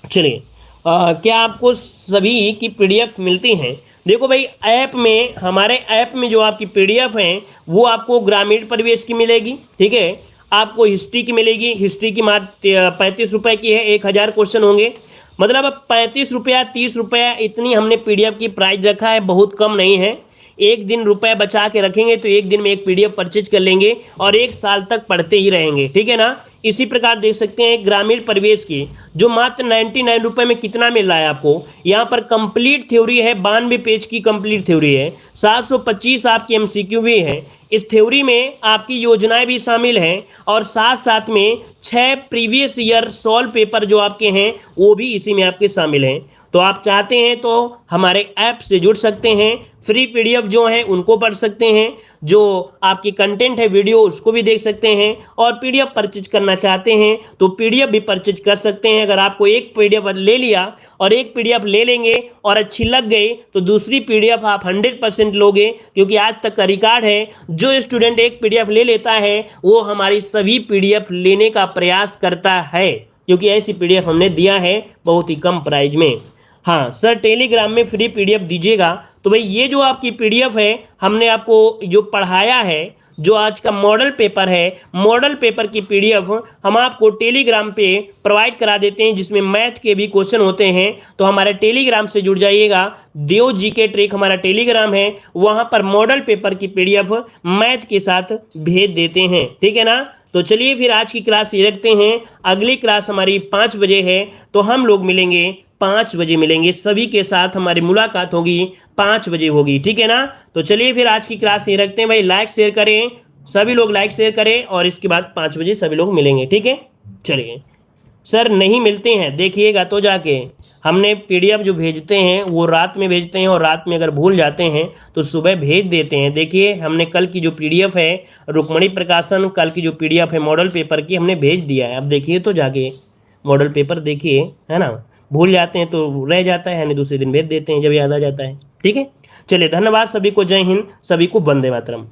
चलिए, क्या आपको सभी की पीडीएफ मिलती हैं? देखो भाई, ऐप में, हमारे ऐप में जो आपकी पीडीएफ हैं वो आपको ग्रामीण परिवेश की मिलेगी, ठीक है। आपको हिस्ट्री की मिलेगी, हिस्ट्री की मात्र 35 रुपये की है, 1000 क्वेश्चन होंगे। मतलब 35 रुपया 30 रुपया इतनी हमने पीडीएफ की प्राइस रखा है, बहुत कम नहीं है। एक दिन रुपए बचा के रखेंगे तो एक दिन में एक पीडीएफ परचेज कर लेंगे और 1 साल तक पढ़ते ही रहेंगे, ठीक है ना। इसी प्रकार देख सकते हैं ग्रामीण परिवेश की, जो मात्र 99 रुपये में कितना मिल रहा है आपको। यहाँ पर कंप्लीट थ्योरी है, 92 पेज की कंप्लीट थ्योरी है, 725 आपकी एमसीक्यू भी है। इस थ्योरी में आपकी योजनाएं भी शामिल हैं और साथ साथ में 6 प्रीवियस ईयर सॉल्व पेपर जो आपके हैं वो भी इसी में आपके शामिल हैं। तो आप चाहते हैं तो हमारे ऐप से जुड़ सकते हैं, फ्री पीडीएफ जो है उनको पढ़ सकते हैं, जो आपकी कंटेंट है वीडियो उसको भी देख सकते हैं, और पीडीएफ परचेज करना चाहते हैं तो पीडीएफ भी परचेज कर सकते हैं। अगर आपको एक पीडीएफ ले लिया और एक पीडीएफ ले लेंगे और अच्छी लग गई तो दूसरी पीडीएफ आप 100% लोगे, क्योंकि आज तक का रिकॉर्ड है जो स्टूडेंट एक पीडीएफ ले लेता है वो हमारी सभी पीडीएफ लेने का प्रयास करता है, क्योंकि ऐसी पीडीएफ हमने दिया है बहुत ही कम प्राइस में। हाँ सर, टेलीग्राम में फ्री पीडीएफ दीजिएगा। तो भाई ये जो आपकी पीडीएफ है हमने आपको जो पढ़ाया है, जो आज का मॉडल पेपर है, मॉडल पेपर की पीडीएफ हम आपको टेलीग्राम पे प्रोवाइड करा देते हैं, जिसमें मैथ के भी क्वेश्चन होते हैं। तो हमारे टेलीग्राम से जुड़ जाइएगा, देव जीके ट्रिक हमारा टेलीग्राम है, वहाँ पर मॉडल पेपर की पीडीएफ मैथ के साथ भेज देते हैं, ठीक है ना। तो चलिए फिर आज की क्लास ये रखते हैं। अगली क्लास हमारी 5 बजे है, तो हम लोग मिलेंगे 5 बजे मिलेंगे, सभी के साथ हमारी मुलाकात होगी 5 बजे होगी, ठीक है ना। तो चलिए फिर आज की क्लास ये रखते हैं भाई, लाइक शेयर करें, सभी लोग लाइक शेयर करें, और इसके बाद 5 बजे सभी लोग मिलेंगे, ठीक है। चलिए सर, नहीं मिलते हैं देखिएगा तो जाके, हमने पीडीएफ जो भेजते हैं वो रात में भेजते हैं, और रात में अगर भूल जाते हैं तो सुबह भेज देते हैं। देखिए हमने कल की जो पीडीएफ है रुक्मणी प्रकाशन, कल की जो पीडीएफ है मॉडल पेपर की हमने भेज दिया है। अब देखिए तो जाके मॉडल पेपर देखिए, है ना। भूल जाते हैं तो रह जाता है, यानी दूसरे दिन भेज देते हैं जब याद आ जाता है, ठीक है। चलिए धन्यवाद सभी को, जय हिंद, सभी को वंदे मातरम।